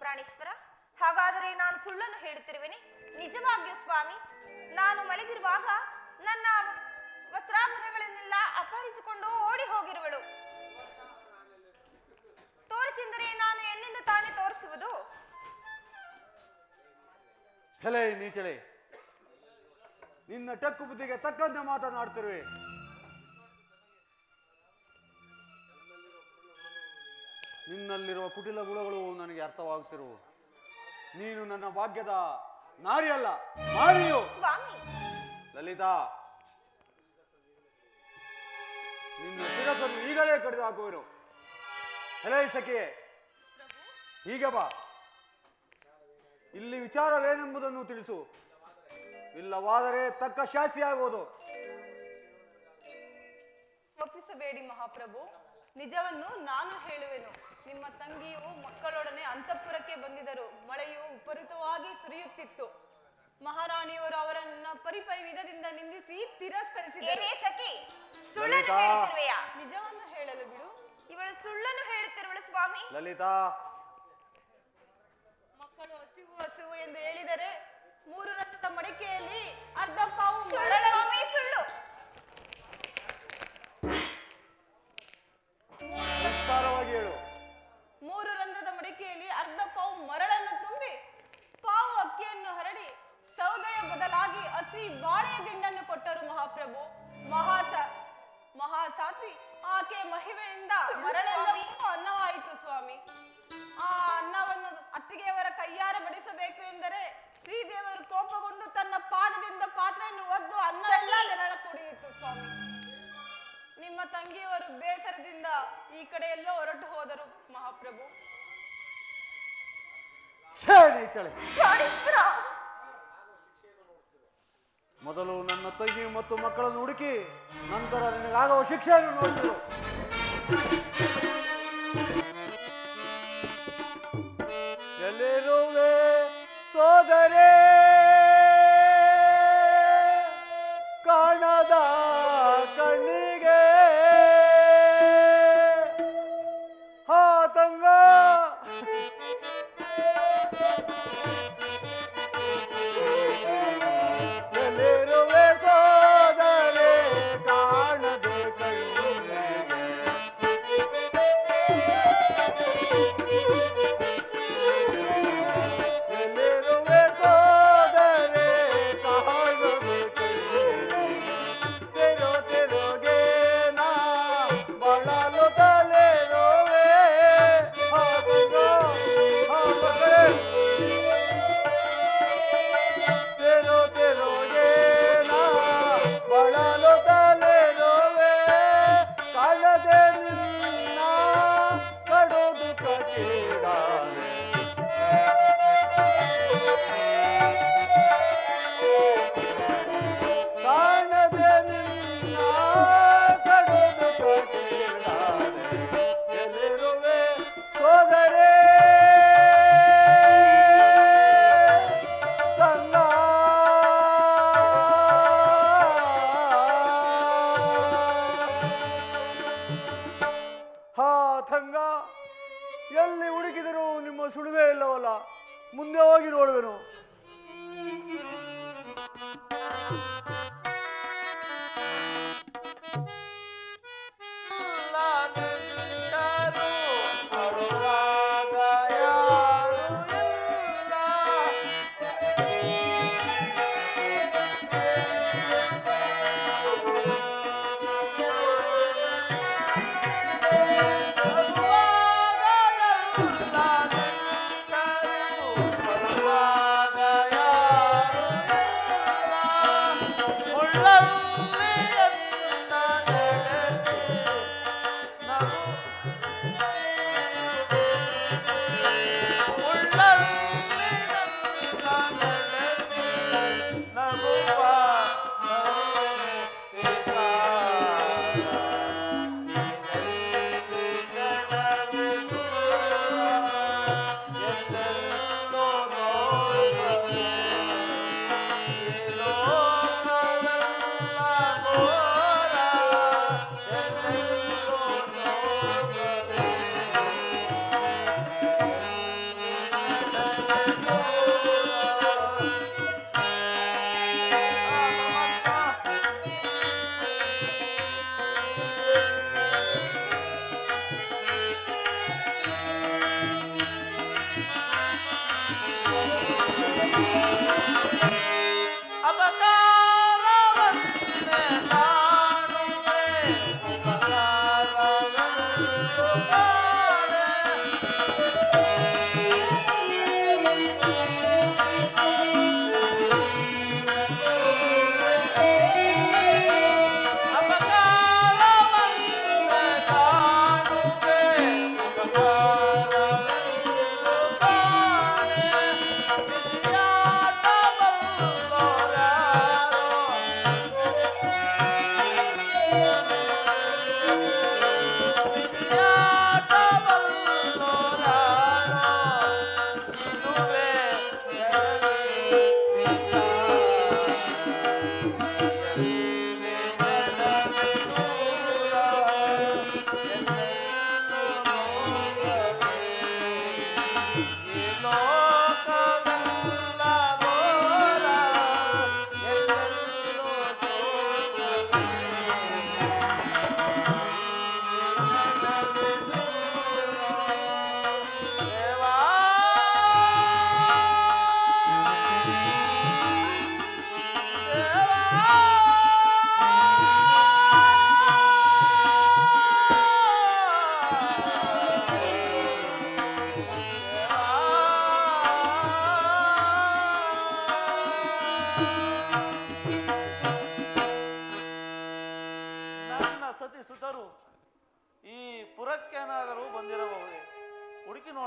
ಪ್ರಾಣೇಶ್ವರ, ಹಾಗಾದರೆ ನಾನು ಸುಳ್ಳನ್ನು ಹೇಳುತ್ತಿರುವೆನೆ? ನಿಜವಾಗಿಯೂ ಸ್ವಾಮಿ, ನಾನು ಮಲಗಿರುವಾಗ ನನ್ನ ವಸ್ತ್ರಾಭರಣಗಳನ್ನೆಲ್ಲ ಅಪಹರಿಸಿಕೊಂಡು ಓಡಿ ಹೋಗಿರುವಳು. ತೋರಿಸಿದರೆ ನಾನು ಎಲ್ಲಿಂದ ತಾನೇ ತೋರಿಸುವುದು? ಹೆಲೆ ನೀಚಳೆ, ನಿನ್ನ ಟಕ್ಕು ಬುದ್ಧಿಗೆ ತಕ್ಕಂತೆ ಮಾತನಾಡ್ತಿರುವೆ. ನಿನ್ನಲ್ಲಿರುವ ಕುಟಿಲ ಗುಣಗಳು ನನಗೆ ಅರ್ಥವಾಗುತ್ತಿರುವು. ನೀನು ನನ್ನ ಭಾಗ್ಯದ ನಾರಿಯಲ್ಲ, ಮಾರಿಯು. ಸ್ವಾಮಿ, ಲಲಿತಾ, ನಿನ್ನ ಶಿರಸನ್ನು ಈಗಲೇ ಕಡಿದು ಹಾಕುವೆನು. ಹೆಲೆ ಸಖಿಯೇ, ಹೀಗೆ ಬಾ. ಇಲ್ಲಿ ವಿಚಾರವೇನೆಂಬುದನ್ನು ತಿಳಿಸು. ಇಲ್ಲವಾದರೆ ತಕ್ಕ ಶಾಸ್ತಿಯಾಗುವುದು. ಒಪ್ಪಿಸಬೇಡಿ ಮಹಾಪ್ರಭು, ನಿಜವನ್ನು ನಾನು ಹೇಳುವೆನು. ನಿಮ್ಮ ತಂಗಿಯು ಮಕ್ಕಳೊಡನೆ ಅಂತಃಪುರಕ್ಕೆ ಬಂದಿದ್ದರು. ಮಳೆಯು ವಿಪರೀತವಾಗಿ ಸುರಿಯುತ್ತಿತ್ತು. ಮಹಾರಾಣಿಯವರು ಅವರನ್ನ ಪರಿಪರಿ ವಿಧದಿಂದ ನಿಂದಿಸಿ ತಿರಸ್ಕರಿಸಿದರು. ನಿಜವನ್ನು ಹೇಳಲು ಬಿಡು. ಇವಳು ಸುಳ್ಳನ್ನು ಹೇಳುತ್ತಿರುವಳು ಸ್ವಾಮಿ. ಲಲಿತಾ, ಮಕ್ಕಳು ಹಸಿವು ಹಸಿವು ಎಂದು ಹೇಳಿದರೆ 3 ರಥದ ಮಡಿಕೆಯಲ್ಲಿ ಅರ್ಧ ಪಾವು ಸುಳ್ಳು. ವಿಸ್ತಾರವಾಗಿ ಹೇಳು. 3 ರಂಧ್ರದ ಮಡಿಕೆಯಲ್ಲಿ ಅರ್ಧ ಪಾವು ಮರಳನ್ನು ತುಂಬಿ ಪಾವು ಅಕ್ಕಿಯನ್ನು ಹರಡಿ ಸೌದೆಯ ಬದಲಾಗಿ ಹಸಿ ಬಾಳೆಯ ದಿಂಡನ್ನು ಕೊಟ್ಟರು ಮಹಾಪ್ರಭು. ಮಹಾಸಾತ್ವಿ ಆಕೆ ಮಹಿಮೆಯಿಂದ ಮರಳೆಲ್ಲವೂ ಅನ್ನವಾಯಿತು ಸ್ವಾಮಿ. ಆ ಅನ್ನವನ್ನು ಅತ್ತಿಗೆಯವರ ಕೈಯಾರ ಬಡಿಸಬೇಕು ಎಂದರೆ ಶ್ರೀದೇವರು ಕೋಪಗೊಂಡು ತಂಗಿಯವರು ಬೇಸರದಿಂದ ಈ ಕಡೆ ಎಲ್ಲೋ ಹೊರಟು ಹೋದರು ಮಹಾಪ್ರಭು. ಮೊದಲು ನನ್ನ ತಂಗಿ ಮತ್ತು ಮಕ್ಕಳನ್ನು ಹುಡುಕಿ ನಂತರ ನಿನಗಾಗುವ ಶಿಕ್ಷೆಯನ್ನು ನೋಡ್ತಿರು. ಎಲ್ಲಿರುವೆ ಸೋದರೇ ಕಾಣದ ಕಣ್ಣಿಗೆ ಹಾ ತಂಗ ಎಲ್ಲಿರುವೆ ಸೋದರೇ ಕಾಣದ ಕಣ್ಣಿಗೆ ಎಲ್ಲಿರುವೆ ಸೋದರೇ ಕಾಣದ ಕಣ್ಣಿಗೆ ತೆರೋ ತೆರೋಗೆ ನಾ ಬಳಲು ತಲೆರೋವೆ ಹಾಗಂಗ ಹಾಗರೆ ತೆರೋ ತೆರೋಗೆ ನಾ ಬಳಲು ತಲೆರೋವೆ ಕಾಣದೆ ನಿನ್ನ ಕಡೋದು ಕಚೇಡಾನೆ ಕಾಣದೆ ನಿನ್ನ ಕಡೋದು ಕಚೇಡಾನೆ ಎಲ್ಲಿರುವೆ ಸೋದರೇ ತಂಗ ಹಾ ತಂಗ ಎಲ್ಲಿ ಹುಡುಕಿದರೂ ನಿಮ್ಮ ಸುಳಿವೇ ಇಲ್ಲವಲ್ಲ, ಮುಂದೆ ಹೋಗಿ ನೋಡುವೆನು. Yeah.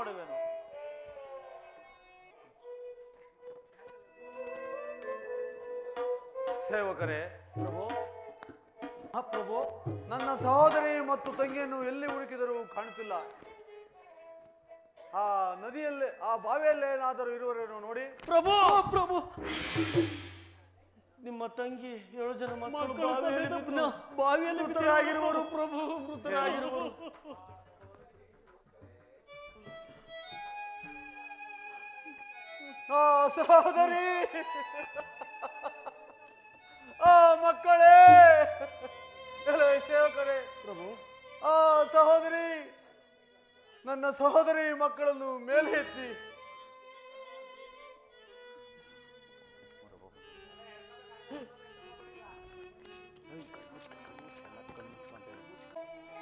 ಮಾಡುವೆನು. ಸೇವಕರೇ, ಪ್ರಭು ಪ್ರಭು, ನನ್ನ ಸಹೋದರಿ ಮತ್ತು ತಂಗಿಯನ್ನು ಎಲ್ಲಿ ಹುಡುಕಿದರೂ ಕಾಣುತ್ತಿಲ್ಲ. ಆ ನದಿಯಲ್ಲೇ, ಆ ಬಾವಿಯಲ್ಲೇ ಏನಾದರೂ ಇರುವರೇನೋ ನೋಡಿ. ಪ್ರಭು ಪ್ರಭು, ನಿಮ್ಮ ತಂಗಿ 7 ಜನ ಮಕ್ಕಳು ಬಾವಿಯಲ್ಲಿ ಮೃತರಾಗಿರುವರು ಪ್ರಭು, ಮೃತರಾಗಿರುವರು. ಆ ಸಹೋದರಿ, ಆ ಮಕ್ಕಳೇ, ಸೇವಕರೇ ಪ್ರಭು, ಆ ಸಹೋದರಿ, ನನ್ನ ಸಹೋದರಿ ಮಕ್ಕಳನ್ನು ಮೇಲೆ ಎತ್ತಿ.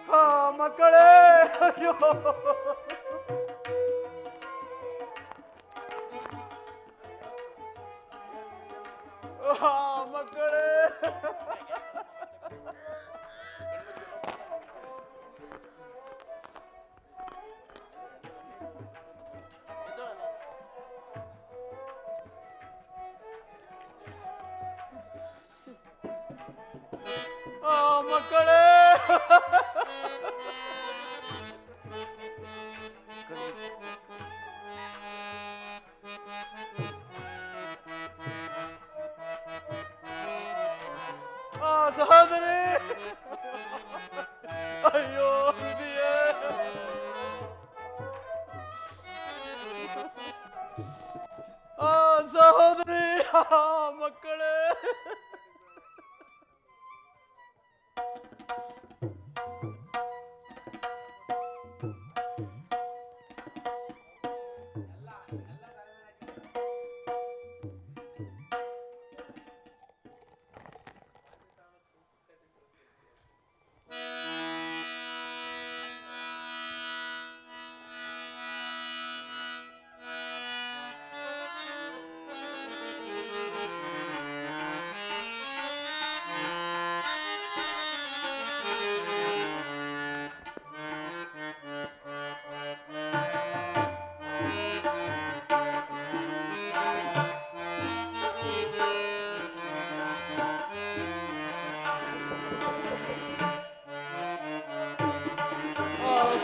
ಆ ಮಕ್ಕಳೇ, ಅಯ್ಯೋ ಮಕ್ಕಳೇ, ಮಕ್ಕಳೇ, ಸಹೋದರಿ, ಅಯ್ಯೋ ವಿಧಿಯೇ, ಸಹೋದರಿ, ಮಕ್ಕಳೇ,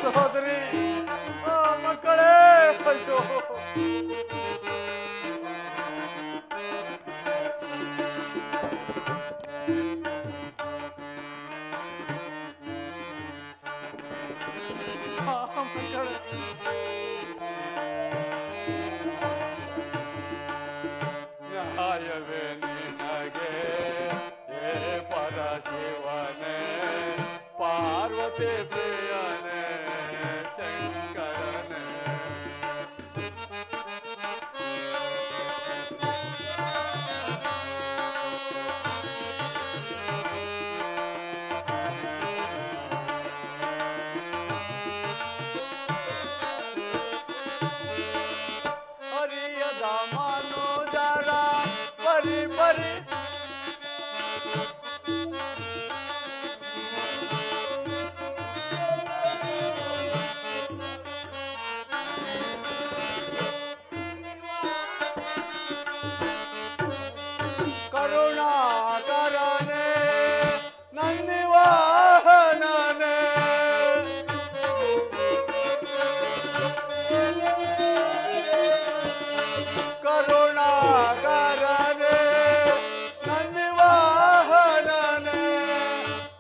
ಸಹೋದರಿ, ಮಕ್ಕಳೇ, ಅಯ್ಯೋ ಮಕ್ಕಳೇ, ನ್ಯಾಯವೇ ನಿನಗೆ ಹೇ ಪರಶಿವನೇ, ಪಾರ್ವತಿ ಪ್ರಿಯನೇ, ಶಂಕರನೇ. ಹರಿಯದ ಮನೋಜರ ಪರಿ ಪರಿ ಕರುಣಾಕರನೇ, ನನ್ನಿವಾಹನನೇ, ಕರುಣಾಕರನೇ, ನನ್ನಿವಾಹನನೇ,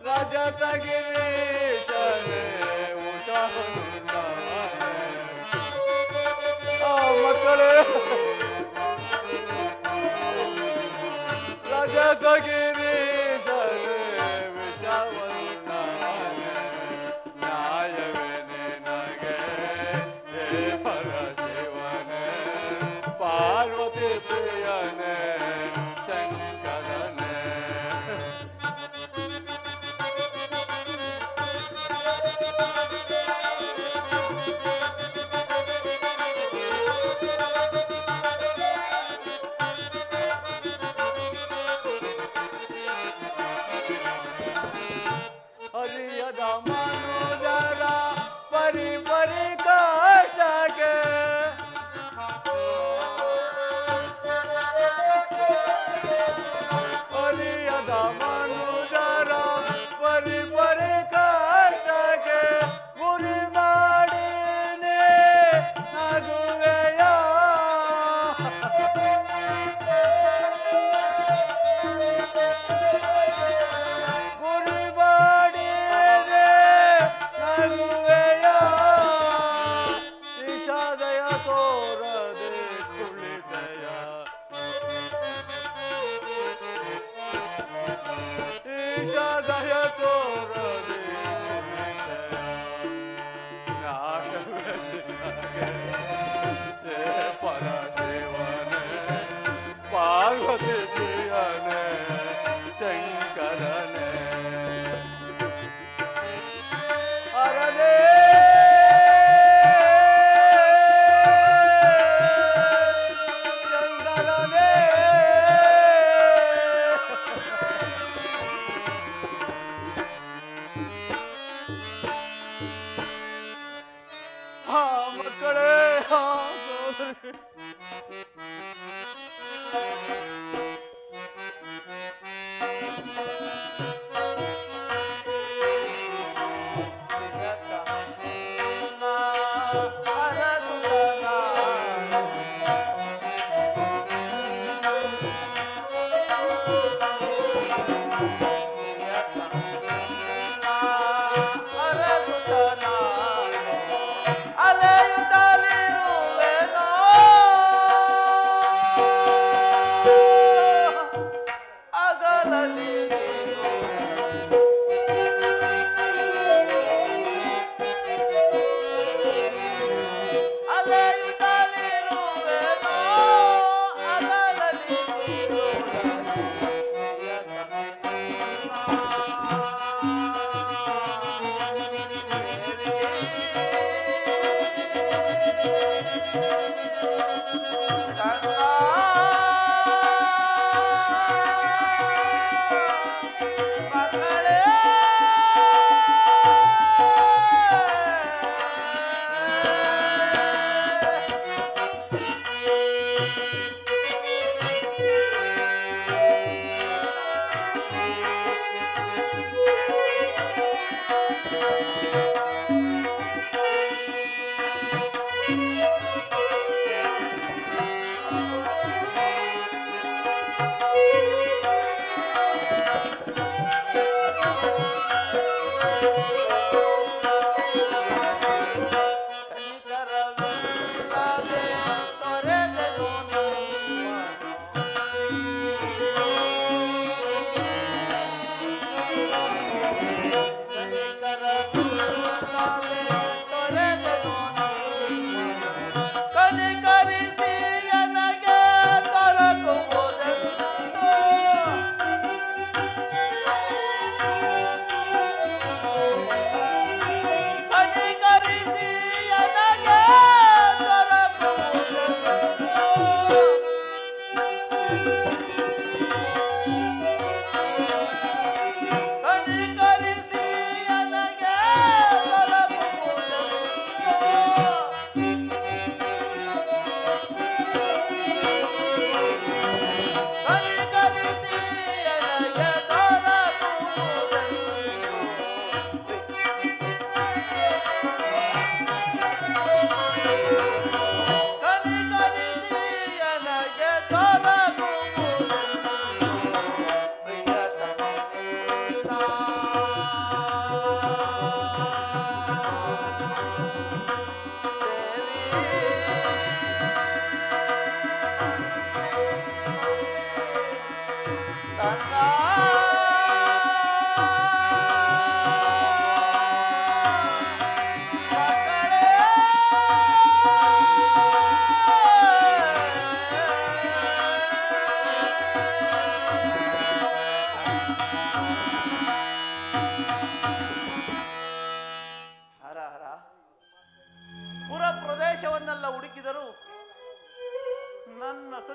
ರಜತಗಿರೀಶನೇ, ಉಷಃ ಮಕ್ಕಳೇ, ರಜತಗಿರೀಶನೇ, ವಿಷವನ್ನನೇ, ನ್ಯಾಯವೇ ನಿನಗೆ ಹೇ ಪರಶಿವನೇ, ಪಾರ್ವತಿ ಪ್ರಿಯನೇ, ಶಂಕರನೇ. ಹರಿಯದ ಮನೋಜರ ಪರಿ ಪರಿ ಕಷ್ಟಕ್ಕೆ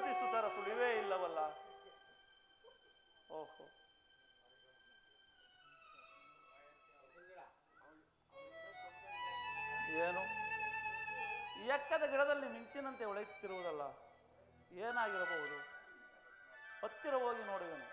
ಹೆಂಡತಿ ಸುತರ ಸುಳಿವೇ ಇಲ್ಲವಲ್ಲ. ಓಹೋ, ಏನು ಎಕ್ಕದ ಗಿಡದಲ್ಲಿ ಮಿಂಚಿನಂತೆ ಹೊಳೆಯುತ್ತಿರುವುದಲ್ಲ, ಏನಾಗಿರಬಹುದು? ಹತ್ತಿರ ಹೋಗಿ ನೋಡುವೆನು.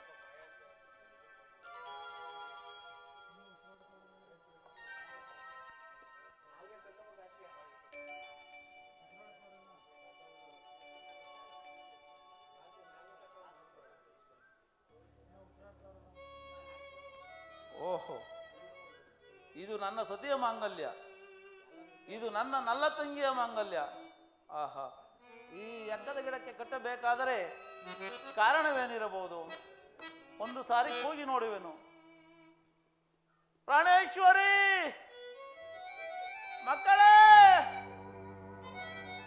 ಓಹೋ, ಇದು ನನ್ನ ಸತಿಯ ಮಾಂಗಲ್ಯ, ಇದು ನನ್ನ ನಲ್ಲ ತಂಗಿಯ ಮಾಂಗಲ್ಯ. ಆಹಾ, ಈ ಎಕ್ಕದ ಗಿಡಕ್ಕೆ ಕಟ್ಟಬೇಕಾದರೆ ಕಾರಣವೇನಿರಬಹುದು? ಒಂದು ಸಾರಿ ಕೂಗಿ ನೋಡುವೆನು. ಪ್ರಾಣೇಶ್ವರಿ, ಮಕ್ಕಳೇ,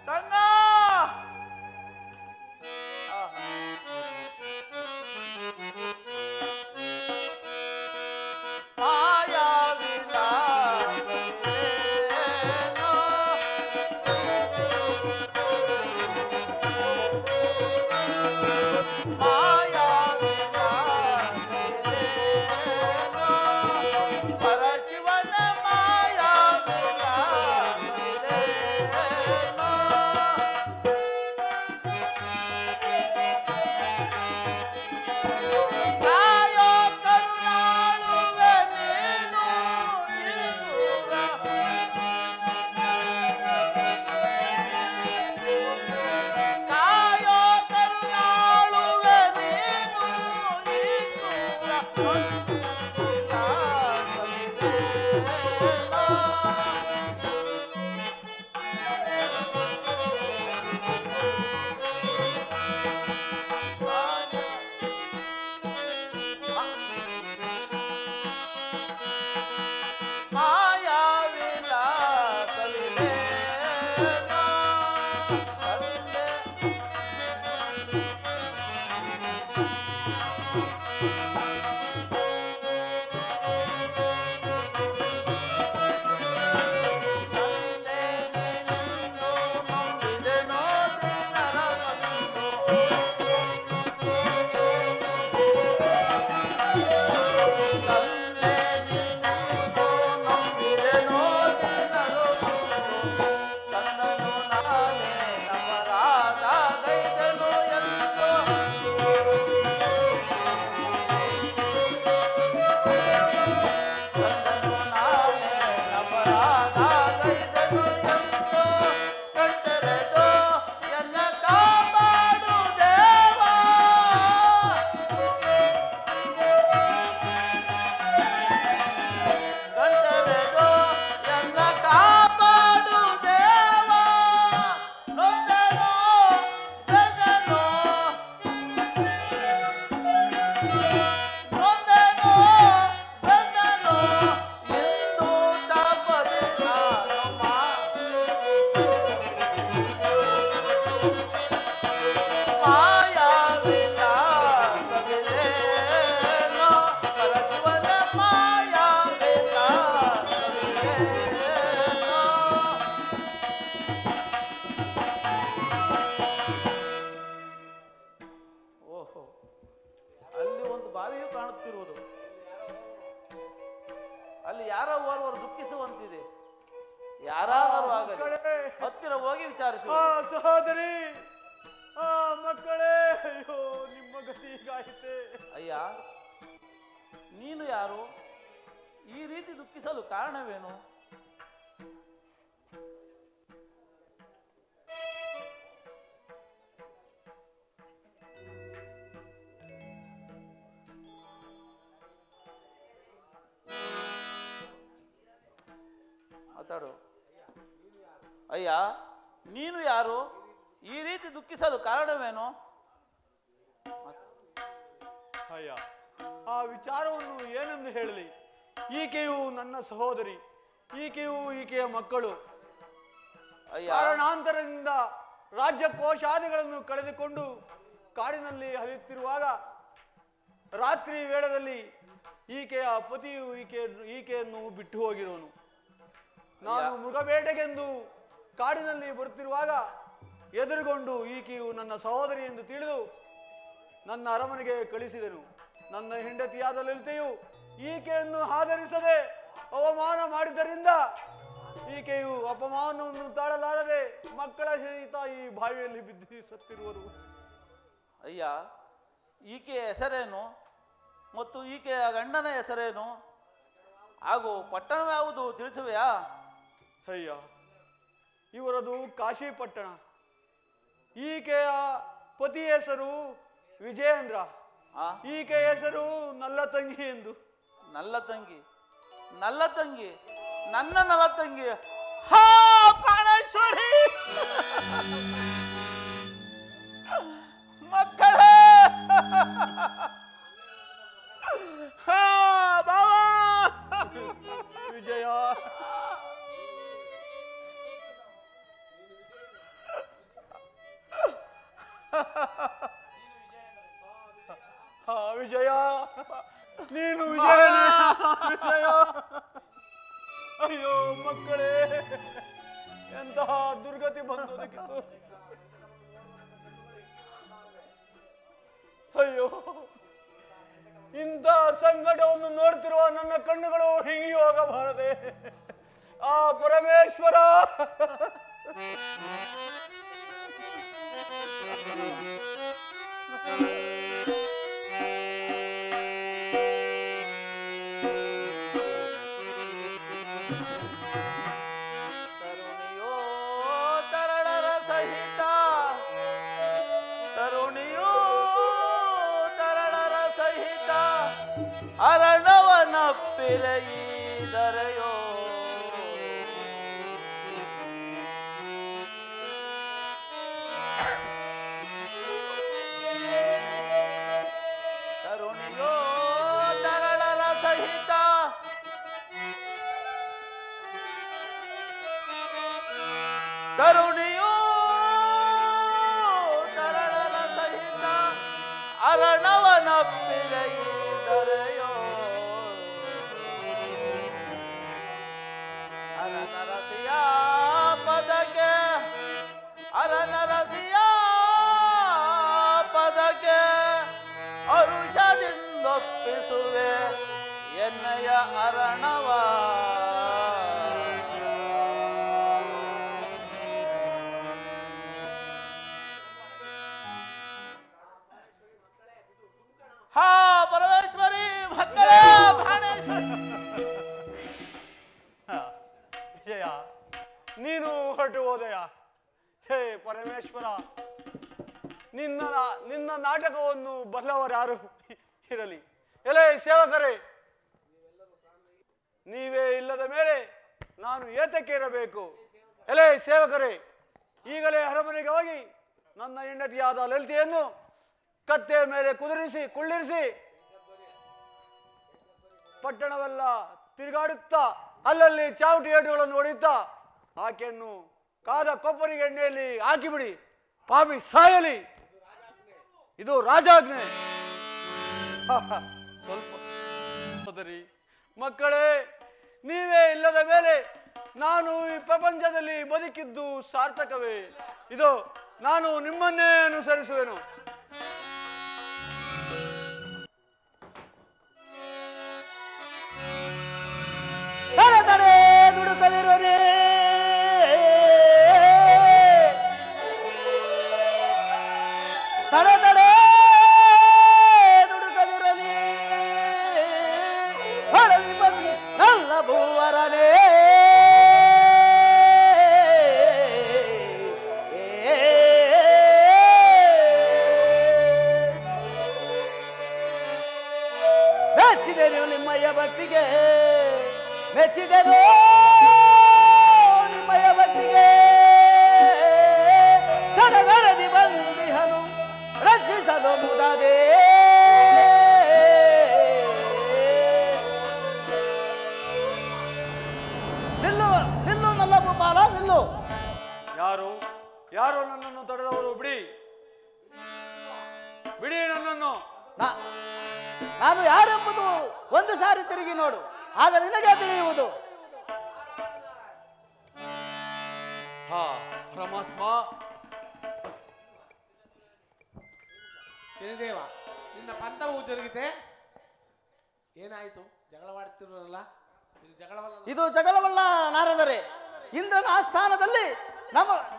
ತಂಗ. ಆಹಾ, ಅಲ್ಲಿ ಯಾರೋ ಓರ್ವರು ದುಃಖಿಸುವಂತಿದೆ. ಯಾರಾದರೂ ಆಗಲಿ ಹತ್ತಿರ ಹೋಗಿ ವಿಚಾರಿಸುವ. ಸಹೋದರಿ, ಮಕ್ಕಳೇ, ಅಯ್ಯೋ ನಿಮ್ಮ ಗತಿ ಹೀಗಾಯಿತೆ. ಅಯ್ಯ, ನೀನು ಯಾರು? ಈ ರೀತಿ ದುಃಖಿಸಲು ಕಾರಣವೇನು? ಮಾತಾಡು. ಅಯ್ಯ, ನೀನು ಯಾರು? ಈ ರೀತಿ ದುಃಖಿಸಲು ಕಾರಣವೇನು? ಅಯ್ಯ, ಆ ವಿಚಾರವನ್ನು ಏನೆಂದು ಹೇಳಲಿ? ಈಕೆಯು ನನ್ನ ಸಹೋದರಿ, ಈಕೆಯು ಈಕೆಯ ಮಕ್ಕಳು. ಕಾರಣಾಂತರದಿಂದ ರಾಜ್ಯ ಕೋಶಾದಿಗಳನ್ನು ಕಳೆದುಕೊಂಡು ಕಾಡಿನಲ್ಲಿ ಹರಿಯುತ್ತಿರುವಾಗ ರಾತ್ರಿ ವೇಳೆಯಲ್ಲಿ ಈಕೆಯ ಪತಿಯು ಈಕೆಯನ್ನು ಬಿಟ್ಟು ಹೋಗಿರೋನು. ನಾನು ಮೃಗಬೇಟೆಗೆಂದು ಕಾಡಿನಲ್ಲಿ ಬರುತ್ತಿರುವಾಗ ಎದುರುಗೊಂಡು ಈಕೆಯು ನನ್ನ ಸಹೋದರಿ ಎಂದು ತಿಳಿದು ನನ್ನ ಅರಮನೆಗೆ ಕಳಿಸಿದೆನು. ನನ್ನ ಹೆಂಡತಿಯಾದ ಲಲಿತೆಯು ಈಕೆಯನ್ನು ಆದರಿಸದೆ ಅವಮಾನ ಮಾಡಿದ್ದರಿಂದ ಈಕೆಯು ಅಪಮಾನವನ್ನು ತಾಳಲಾರದೆ ಮಕ್ಕಳ ಸಹಿತ ಈ ಬಾವಿಯಲ್ಲಿ ಬಿದ್ದು ಸತ್ತಿರುವರು. ಅಯ್ಯ, ಈಕೆಯ ಹೆಸರೇನು ಮತ್ತು ಈಕೆಯ ಗಂಡನ ಹೆಸರೇನು ಹಾಗೂ ಪಟ್ಟಣವ್ಯಾವುದು ತಿಳಿಸುವೆಯಾ? ಅಯ್ಯ, ಇವರದು ಕಾಶಿ ಪಟ್ಟಣ. ಈಕೆಯ ಪತಿ ಹೆಸರು ವಿಜಯೇಂದ್ರ, ಈಕೆಯ ಹೆಸರು ನಲ್ಲತಂಗಿ ಎಂದು. ನಲ್ಲತಂಗಿ, ನಲ್ಲತಂಗಿ, ನನ್ನ ನಲ್ಲತಂಗಿ. ಹಾ ಪ್ರಾಣೇಶ್ವರಿ, ಮಕ್ಕಳೇ, ಹಾ ಬಾವಾ ವಿಜಯ, ವಿಜಯ, ನೀನು ವಿಜಯ, ವಿಜಯ. ಅಯ್ಯೋ ಮಕ್ಕಳೇ, ಎಂತಹ ದುರ್ಗತಿ ಬಂದೋದಕ್ಕಿತ್ತು. ಅಯ್ಯೋ, ಇಂಥ ಸಂಕಟವನ್ನು ನೋಡ್ತಿರುವ ನನ್ನ ಕಣ್ಣುಗಳು ಹಿಂಗಿ ಹೋಗಬಾರದೆ. ಆ ಪರಮೇಶ್ವರ, ತರುಣಿಯೋ ತರಳರ ಸಹಿತ, ತರುಣಿಯೋ ತರಳರ ಸಹಿತ ಅರಣವನಪ್ಪಿರೆಯಿದರೆಯೋ. ತರುಣಿಯೋ ತರಳರ ಸಹಿತ ತರುಣಿಯೋ ತರಳರ ಸಹಿತ ಅರಣವನಪ್ಪಿರೆಯಿದರೆಯೋ. ಅರನರಸಿಯ ಪದಕ್ಕೆ, ಅರನರಸಿಯ ಪದಕ್ಕೆ ಅರುಷದಿಂದೊಪ್ಪಿಸುವೆ ಎನ್ನಯ ಅರಣವ. ಹಾ ಪರಮೇಶ್ವರಿ, ಮಕ್ಕಳೇ, ಪ್ರಾಣೇಶ್ವರಿ. ವಿಜಯ, ನೀನು ಹೊರಟು ಹೋದೆಯ. ಹೇ ಪರಮೇಶ್ವರ, ನಿನ್ನ ನಾಟಕವನ್ನು ಬಲ್ಲವರಾರು ಇರಲಿ. ಎಲೆ ಸೇವಕರೇ, ನೀವೇ ಇಲ್ಲದ ಮೇಲೆ ನಾನು ಏತಕ್ಕೆ ಇರಬೇಕು? ಎಲೆ ಸೇವಕರೇ, ಈಗಲೇ ಅರಮನೆಗೆ ಹೋಗಿ ನನ್ನ ಹೆಂಡತಿಯಾದ ಲಲಿತೆಯನ್ನು ಕತ್ತೆಯ ಮೇಲೆ ಕುಳ್ಳಿರಿಸಿ ಪಟ್ಟಣವೆಲ್ಲ ತಿರುಗಾಡುತ್ತಾ ಅಲ್ಲಲ್ಲಿ ಚಾವಟಿ ಏಟುಗಳನ್ನು ಹೊಡೆಯುತ್ತಾ ಆಕೆಯನ್ನು ಕಾದ ಕೊಬ್ಬರಿ ಎಣ್ಣೆಯಲ್ಲಿ ಹಾಕಿಬಿಡಿ. ಪಾಪಿ ಸಾಯಲಿ, ಇದು ರಾಜಾಜ್ಞೆ. ಸ್ವಲ್ಪ ಸೋದರಿ, ಮಕ್ಕಳೇ, ನೀವೇ ಇಲ್ಲದ ಮೇಲೆ ನಾನು ಈ ಪ್ರಪಂಚದಲ್ಲಿ ಬದುಕಿದ್ದು ಸಾರ್ಥಕವೇ? ಇದು ನಾನು ನಿಮ್ಮನ್ನೇ ಅನುಸರಿಸುವೆನು. ತಡೆ ದುಡುಕದಿರೋನೇ, ತಡೆ ದುಡುಕದಿರನೇ, ಹೊಳವಿ ಬಂದು ನಲ್ಲ ಭೂವರನೇ. ಮೆಚ್ಚಿದೆನು ನಿಮ್ಮಯ್ಯ ಭಕ್ತಿಗೆ, ಮೆಚ್ಚಿದೆನು ನಿಮ್ಮಯ್ಯ ಭಕ್ತಿಗೆ. ಸಡಗರದಿ ಬಂದಿಹನು ರಕ್ಷಿಸಲು ಮುದದೆ. ನಿಲ್ಲು ನಿಲ್ಲು ನನ್ನ ಭೂಪಾಲ, ನಿಲ್ಲು. ಯಾರು ನನ್ನನ್ನು ತಡೆದವರು? ಬಿಡಿ ನನ್ನನ್ನು. ನಾನು ಯಾರೆಂಬುದು ಒಂದು ಸಾರಿ ತಿರುಗಿ ನೋಡು, ಆಗ ನಿನಗೆ ತಿಳಿಯುವುದು. ಹಾ ಪರಮಾತ್ಮ, ಶನಿದೇವ, ನಿನ್ನ ಪಂಥವು ಜರುಗಿದೆ. ಏನಾಯಿತು? ಜಗಳವಾಡ್ತಿರಲ್ಲ, ಇದು ಜಗಳವಲ್ಲ. ಇದು ಜಗಳವಲ್ಲ ನಾರದರೆ. ಇಂದ್ರನ ಆಸ್ಥಾನದಲ್ಲಿ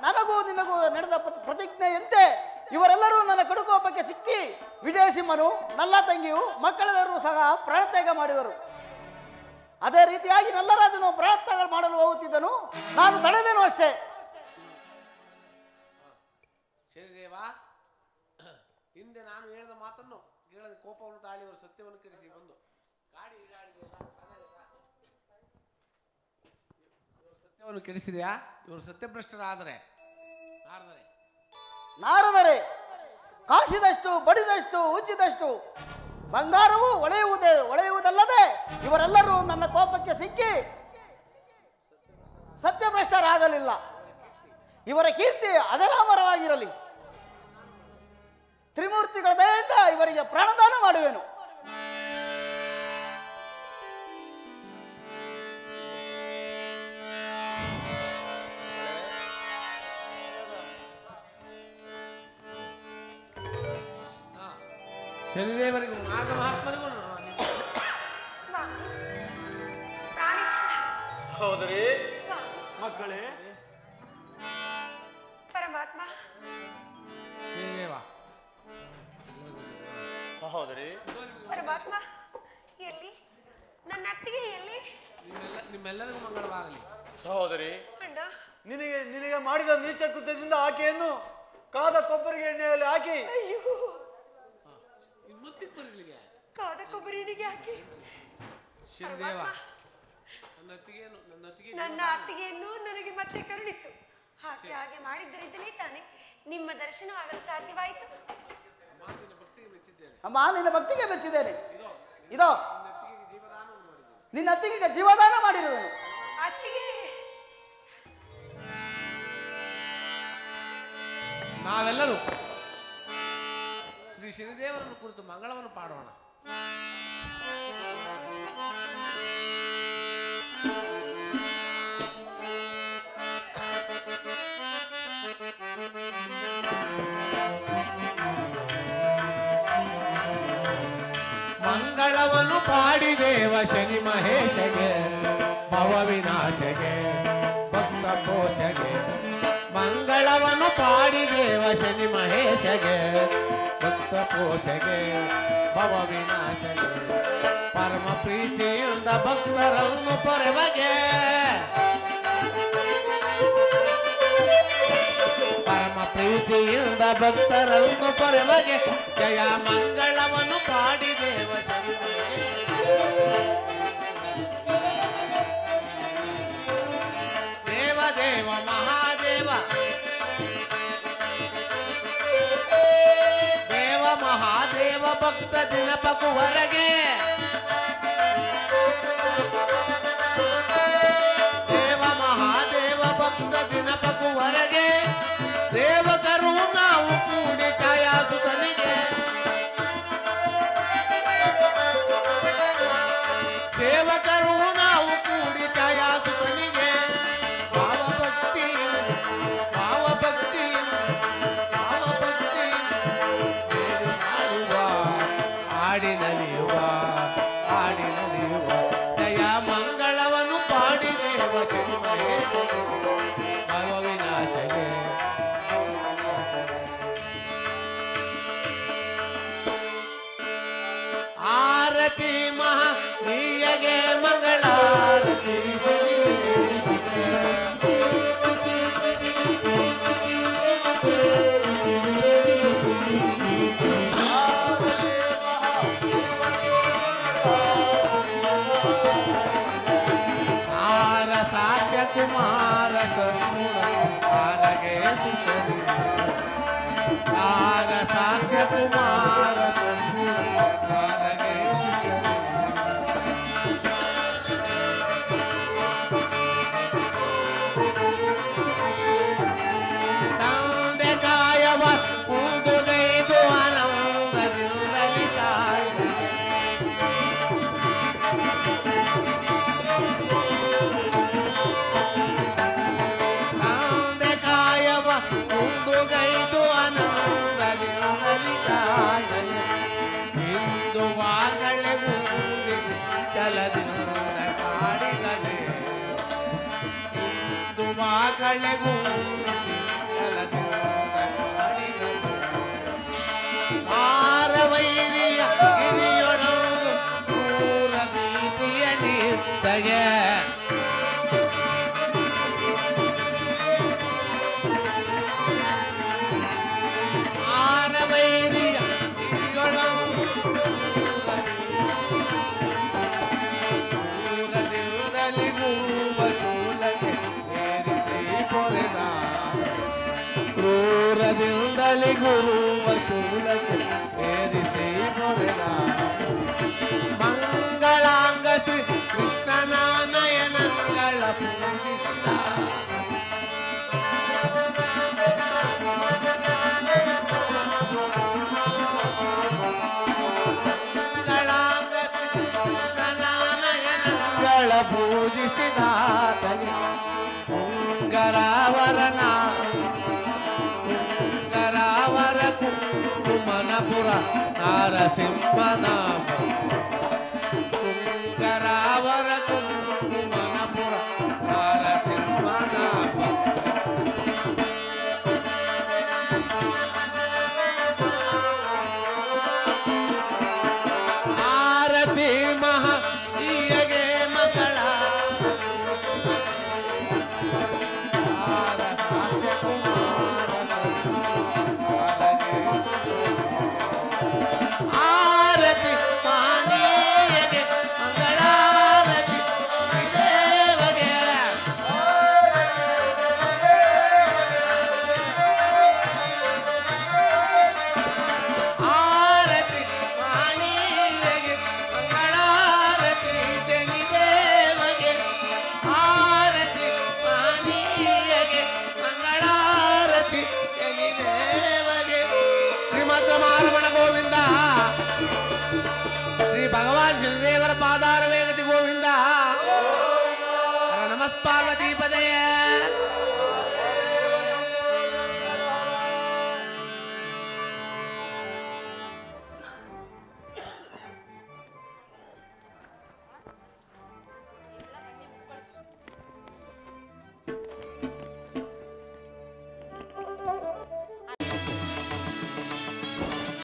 ನನಗೂ ನಿನಗೂ ನಡೆದ ಪ್ರತಿಜ್ಞೆಯಂತೆ ಇವರೆಲ್ಲರೂ ನನ್ನ ಕಡುಕೋಪಕ್ಕೆ ಸಿಕ್ಕಿ ವಿಜಯಸಿಂಹನು ನಲ್ಲ ತಂಗಿಯು ಮಕ್ಕಳೆಲ್ಲರೂ ಸಹ ಪ್ರಾಣತ್ಯಾಗ ಮಾಡಿದರು. ಅದೇ ರೀತಿಯಾಗಿ ನಲ್ಲರಾಜನು ಪ್ರಾಣತ್ಯಾಗ ಮಾಡಲು ಹೋಗುತ್ತಿದ್ದನು, ನಾನು ತಡೆದೇನು ಅಷ್ಟೇ. ಶನಿದೇವ, ಹಿಂದೆ ನಾನು ಹೇಳಿದ ಮಾತನ್ನು ಕೇಳದ ಕೋಪವನ್ನು ತಾಳಿ ಅವರು ಸತ್ಯವನ್ನು ಕೆಡಿಸಿ ಬಂದು ಸತ್ಯವನ್ನು ಕೆಡಿಸಿದೆಯಾ? ಇವರು ಸತ್ಯಭ್ರಷ್ಟರಾದರೆ ನಾರದರೆ ಕಾಸಿದಷ್ಟು ಬಡಿದಷ್ಟು ಉಜ್ಜಿದಷ್ಟು ಬಂಗಾರವು ಒಳೆಯುವುದಲ್ಲದೆ ಇವರೆಲ್ಲರೂ ನನ್ನ ಕೋಪಕ್ಕೆ ಸಿಕ್ಕಿ ಸತ್ಯಭ್ರಷ್ಟರಾಗಲಿಲ್ಲ. ಇವರ ಕೀರ್ತಿ ಅಜರಾಮರವಾಗಿರಲಿ. ತ್ರಿಮೂರ್ತಿಗಳ ದಯೆಯಿಂದ ಇವರಿಗೆ ಪ್ರಾಣದಾನ ಮಾಡುವೆನು. ಶನಿದೇವರಿಗೂ ನಾರದ ಮಹಾತ್ಮರಿಗೂ ಸಹೋದರಿ, ಮಕ್ಕಳೇ, ಪರಮಾತ್ಮ, ಶನಿದೇವ, ಸಹೋದರಿ, ಪರಮಾತ್ಮ, ಎಲ್ಲಿ ನನ್ನ ಅತ್ತಿಗೆ ಎಲ್ಲಿ? ನಿಮ್ಮೆಲ್ಲರಿಗೂ ಮಂಗಳವಾಗಲಿ. ಸಹೋದರಿ, ಅಣ್ಣ, ನಿನಗೆ ಮಾಡಿದ ನೀಚ ಕೃತ್ಯದಿಂದ ಆಕೆಯನ್ನು ಕಾದ ಕೊಬ್ಬರಿಗೆ ಎಣ್ಣೆಯಲ್ಲಿ ಹಾಕಿ ಕಾದ ಕೊಬ್ಬರಿ ಎಣ್ಣೆಗೆ ಹಾಕಿ ಶನಿದೇವ, ನನ್ನ ಅತ್ತಿಗೆಯನ್ನು ನನಗೆ ಮತ್ತೆ ಕರುಣಿಸು. ಹಾಗೆ ಮಾಡಿದ್ದರಿಂದಲೇ ತಾನೆ ನಿಮ್ಮ ದರ್ಶನವಾಗಲು ಸಾಧ್ಯವಾಯಿತು. ಅಮ್ಮ, ನಿನ್ನ ಭಕ್ತಿಗೆ ಮೆಚ್ಚಿದ್ದೇನೆ. ಇದೋ ನಿನ್ನ ಅತ್ತಿಗೆಗೆ ಜೀವದಾನ ಮಾಡಿರುವೆನು. ಅತ್ತಿಗೆ, ನಾವೆಲ್ಲರೂ ಶ್ರೀ ಶನಿದೇವರನ್ನು ಕುರಿತು ಮಂಗಳವನ್ನು ಪಾಡೋಣ. ಮಂಗಳವನ್ನು ಪಾಡಿದೇವ ಶನಿ ಮಹೇಶಗೆ, ಭವ ವಿನಾಶಗೆ, ಭಕ್ತ ಕೋಶಗೆ. ಮಂಗಳವನ್ನು ಪಾಡಿದೇವ ಶನಿ ಮಹೇಶಗೆ, ಭಕ್ತ ಕೋಶಗೆ, ಭವ ವಿನಾಶಗೆ. ಪರಮ ಪ್ರೀತಿಯಿಂದ ಭಕ್ತರನ್ನು ಪೊರೆವಗೆ, ಪರಮ ಪ್ರೀತಿಯಿಂದ ಭಕ್ತರನ್ನು ಪೊರೆವಗೆ. ಜಯ ಮಂಗಳವನ್ನು ಪಾಡಿದೇವ ಶನಿ ದೇವ ದೇವ ಮಹಾದೇವ, ದೇವ ಮಹಾದೇವ ಭಕ್ತ ದಿನಪಕುವರೆಗೆ, ದೇವ ಮಹಾದೇವ ಭಕ್ತ ದಿನಪಕುವರೆಗೆ. ಸೇವಕರು ನಾವು ಕೂಡಿ ಛಾಯಾಸುತನಿಗೆ, ಸೇವಕರು ನಾವು ಕೂಡಿ ಛಾಯಾಸುತನಿಗೆ. ಭಾವಭಕ್ತಿ ಭಾವಭಕ್ತಿ ಭಾವಭಕ್ತಿ ಬೇಡಿ ಮಾಡುವ ಹಾಡಿನಲಿಯುವ ಹಾಡಿನಲಿಯುವ. ಜಯ ಮಂಗಳವನ್ನು ಪಾಡಿದೇವ ಶನಿ ಮಹೇಶಗೆ, ಭವ ವಿನಾಶಗೆ. ಆರತಿ ಮಹಾನೀಯಗೆ ಮಂಗಳಾರತಿ. ಆರ ಸಾಕ್ಷ್ಯ ಕುಮಾರ ಸನ್ಮುಖ ಆರಗೆ ಸುಶರಿ, ಆರ ಸಾಕ್ಷ್ಯ ಕುಮಾರ ಸನ್ಮುಖ ಆರಗೆ ಸುಶರಿ. ತಂದೆ ಕಾಯವ ಕೂದುಗೈದು ಆನಂದದಿಂದಲಿ ಕಾಯ್ದೆ, ತಂದೆ ಕಾಯವ ಕೂದುಗೈದು ಆನಂದದಿಂದಲಿ ಕಾಯ್ದೆ. ಛಲದಿಂದ ಕಾಡಿದರೆ ಇಂದು ಮಕ್ಕಳಿಗೂ ಛಲದಿಂದ ಕಾಡಿದರೆ ಮಾರವೈರಿಯ ಗಿರಿಯೊಳದು ಕ್ರೂರ ಭೀತಿಯ ನಿದ್ದಗೆ ಮಾರವೈರಿಯ ಗಿರಿಯೊಳದು ಕ್ರೂರದಿಂದಲಿ ಗೂವ ಶೂಲಕ್ಕೆ ಏರಿಸಿ ಪೊರೆದ ಕ್ರೂರದಿಂದಲಿ ಗುರುವ ಶೂಲಕ್ಕೆ ಏರಿಸಿ ಪೊರೆದ ಮಂಗಳಾಂಗ ಶ್ರೀ ಕೃಷ್ಣನ ನಯನಗಳ ಪೂಜಿಸಿದ ಮಂಗಳಾಂಗ ಶ್ರೀ ಕೃಷ್ಣನ ನಯನಗಳ ಪೂಜಿಸಿದಾತನಿ ಉಂಗರಾವರನ ಉಂಗರಾವರ ಕುಂಕುಮನಪುರ ನಾರಸಿಂಹನಾಮ ಉಂಗರಾವರ ಕುಂಕುಮನಪುರ ನಾರಸಿಂಹನಾಮ ಆರತಿ ಮಹಾ ಈಯಗೆ ಮಗಳ ಆರತಿ ಪಾನೀಯಗೆ ಮಂಗಳಾರತಿ ದೇವಗೆ ಆರತಿ ಪಾನೀಯಗೆ ಮಂಗಳಾರತಿ ದೇವಗೆ ಆರತಿ ಪಾನೀಯಗೆ ಮಂಗಳಾರತಿ ದೇವಗೆ ಶ್ರೀಮದ್ ರಮಾರಮಣ ಗೋವಿಂದ ಶ್ರೀ ಭಗವಾನ್ ಶ್ರೀದೇವರ ಪಾದಾರ ವೇಗತಿ ಗೋವಿಂದ ನಮಃ ಪಾರ್ವತಿ ಪದಯ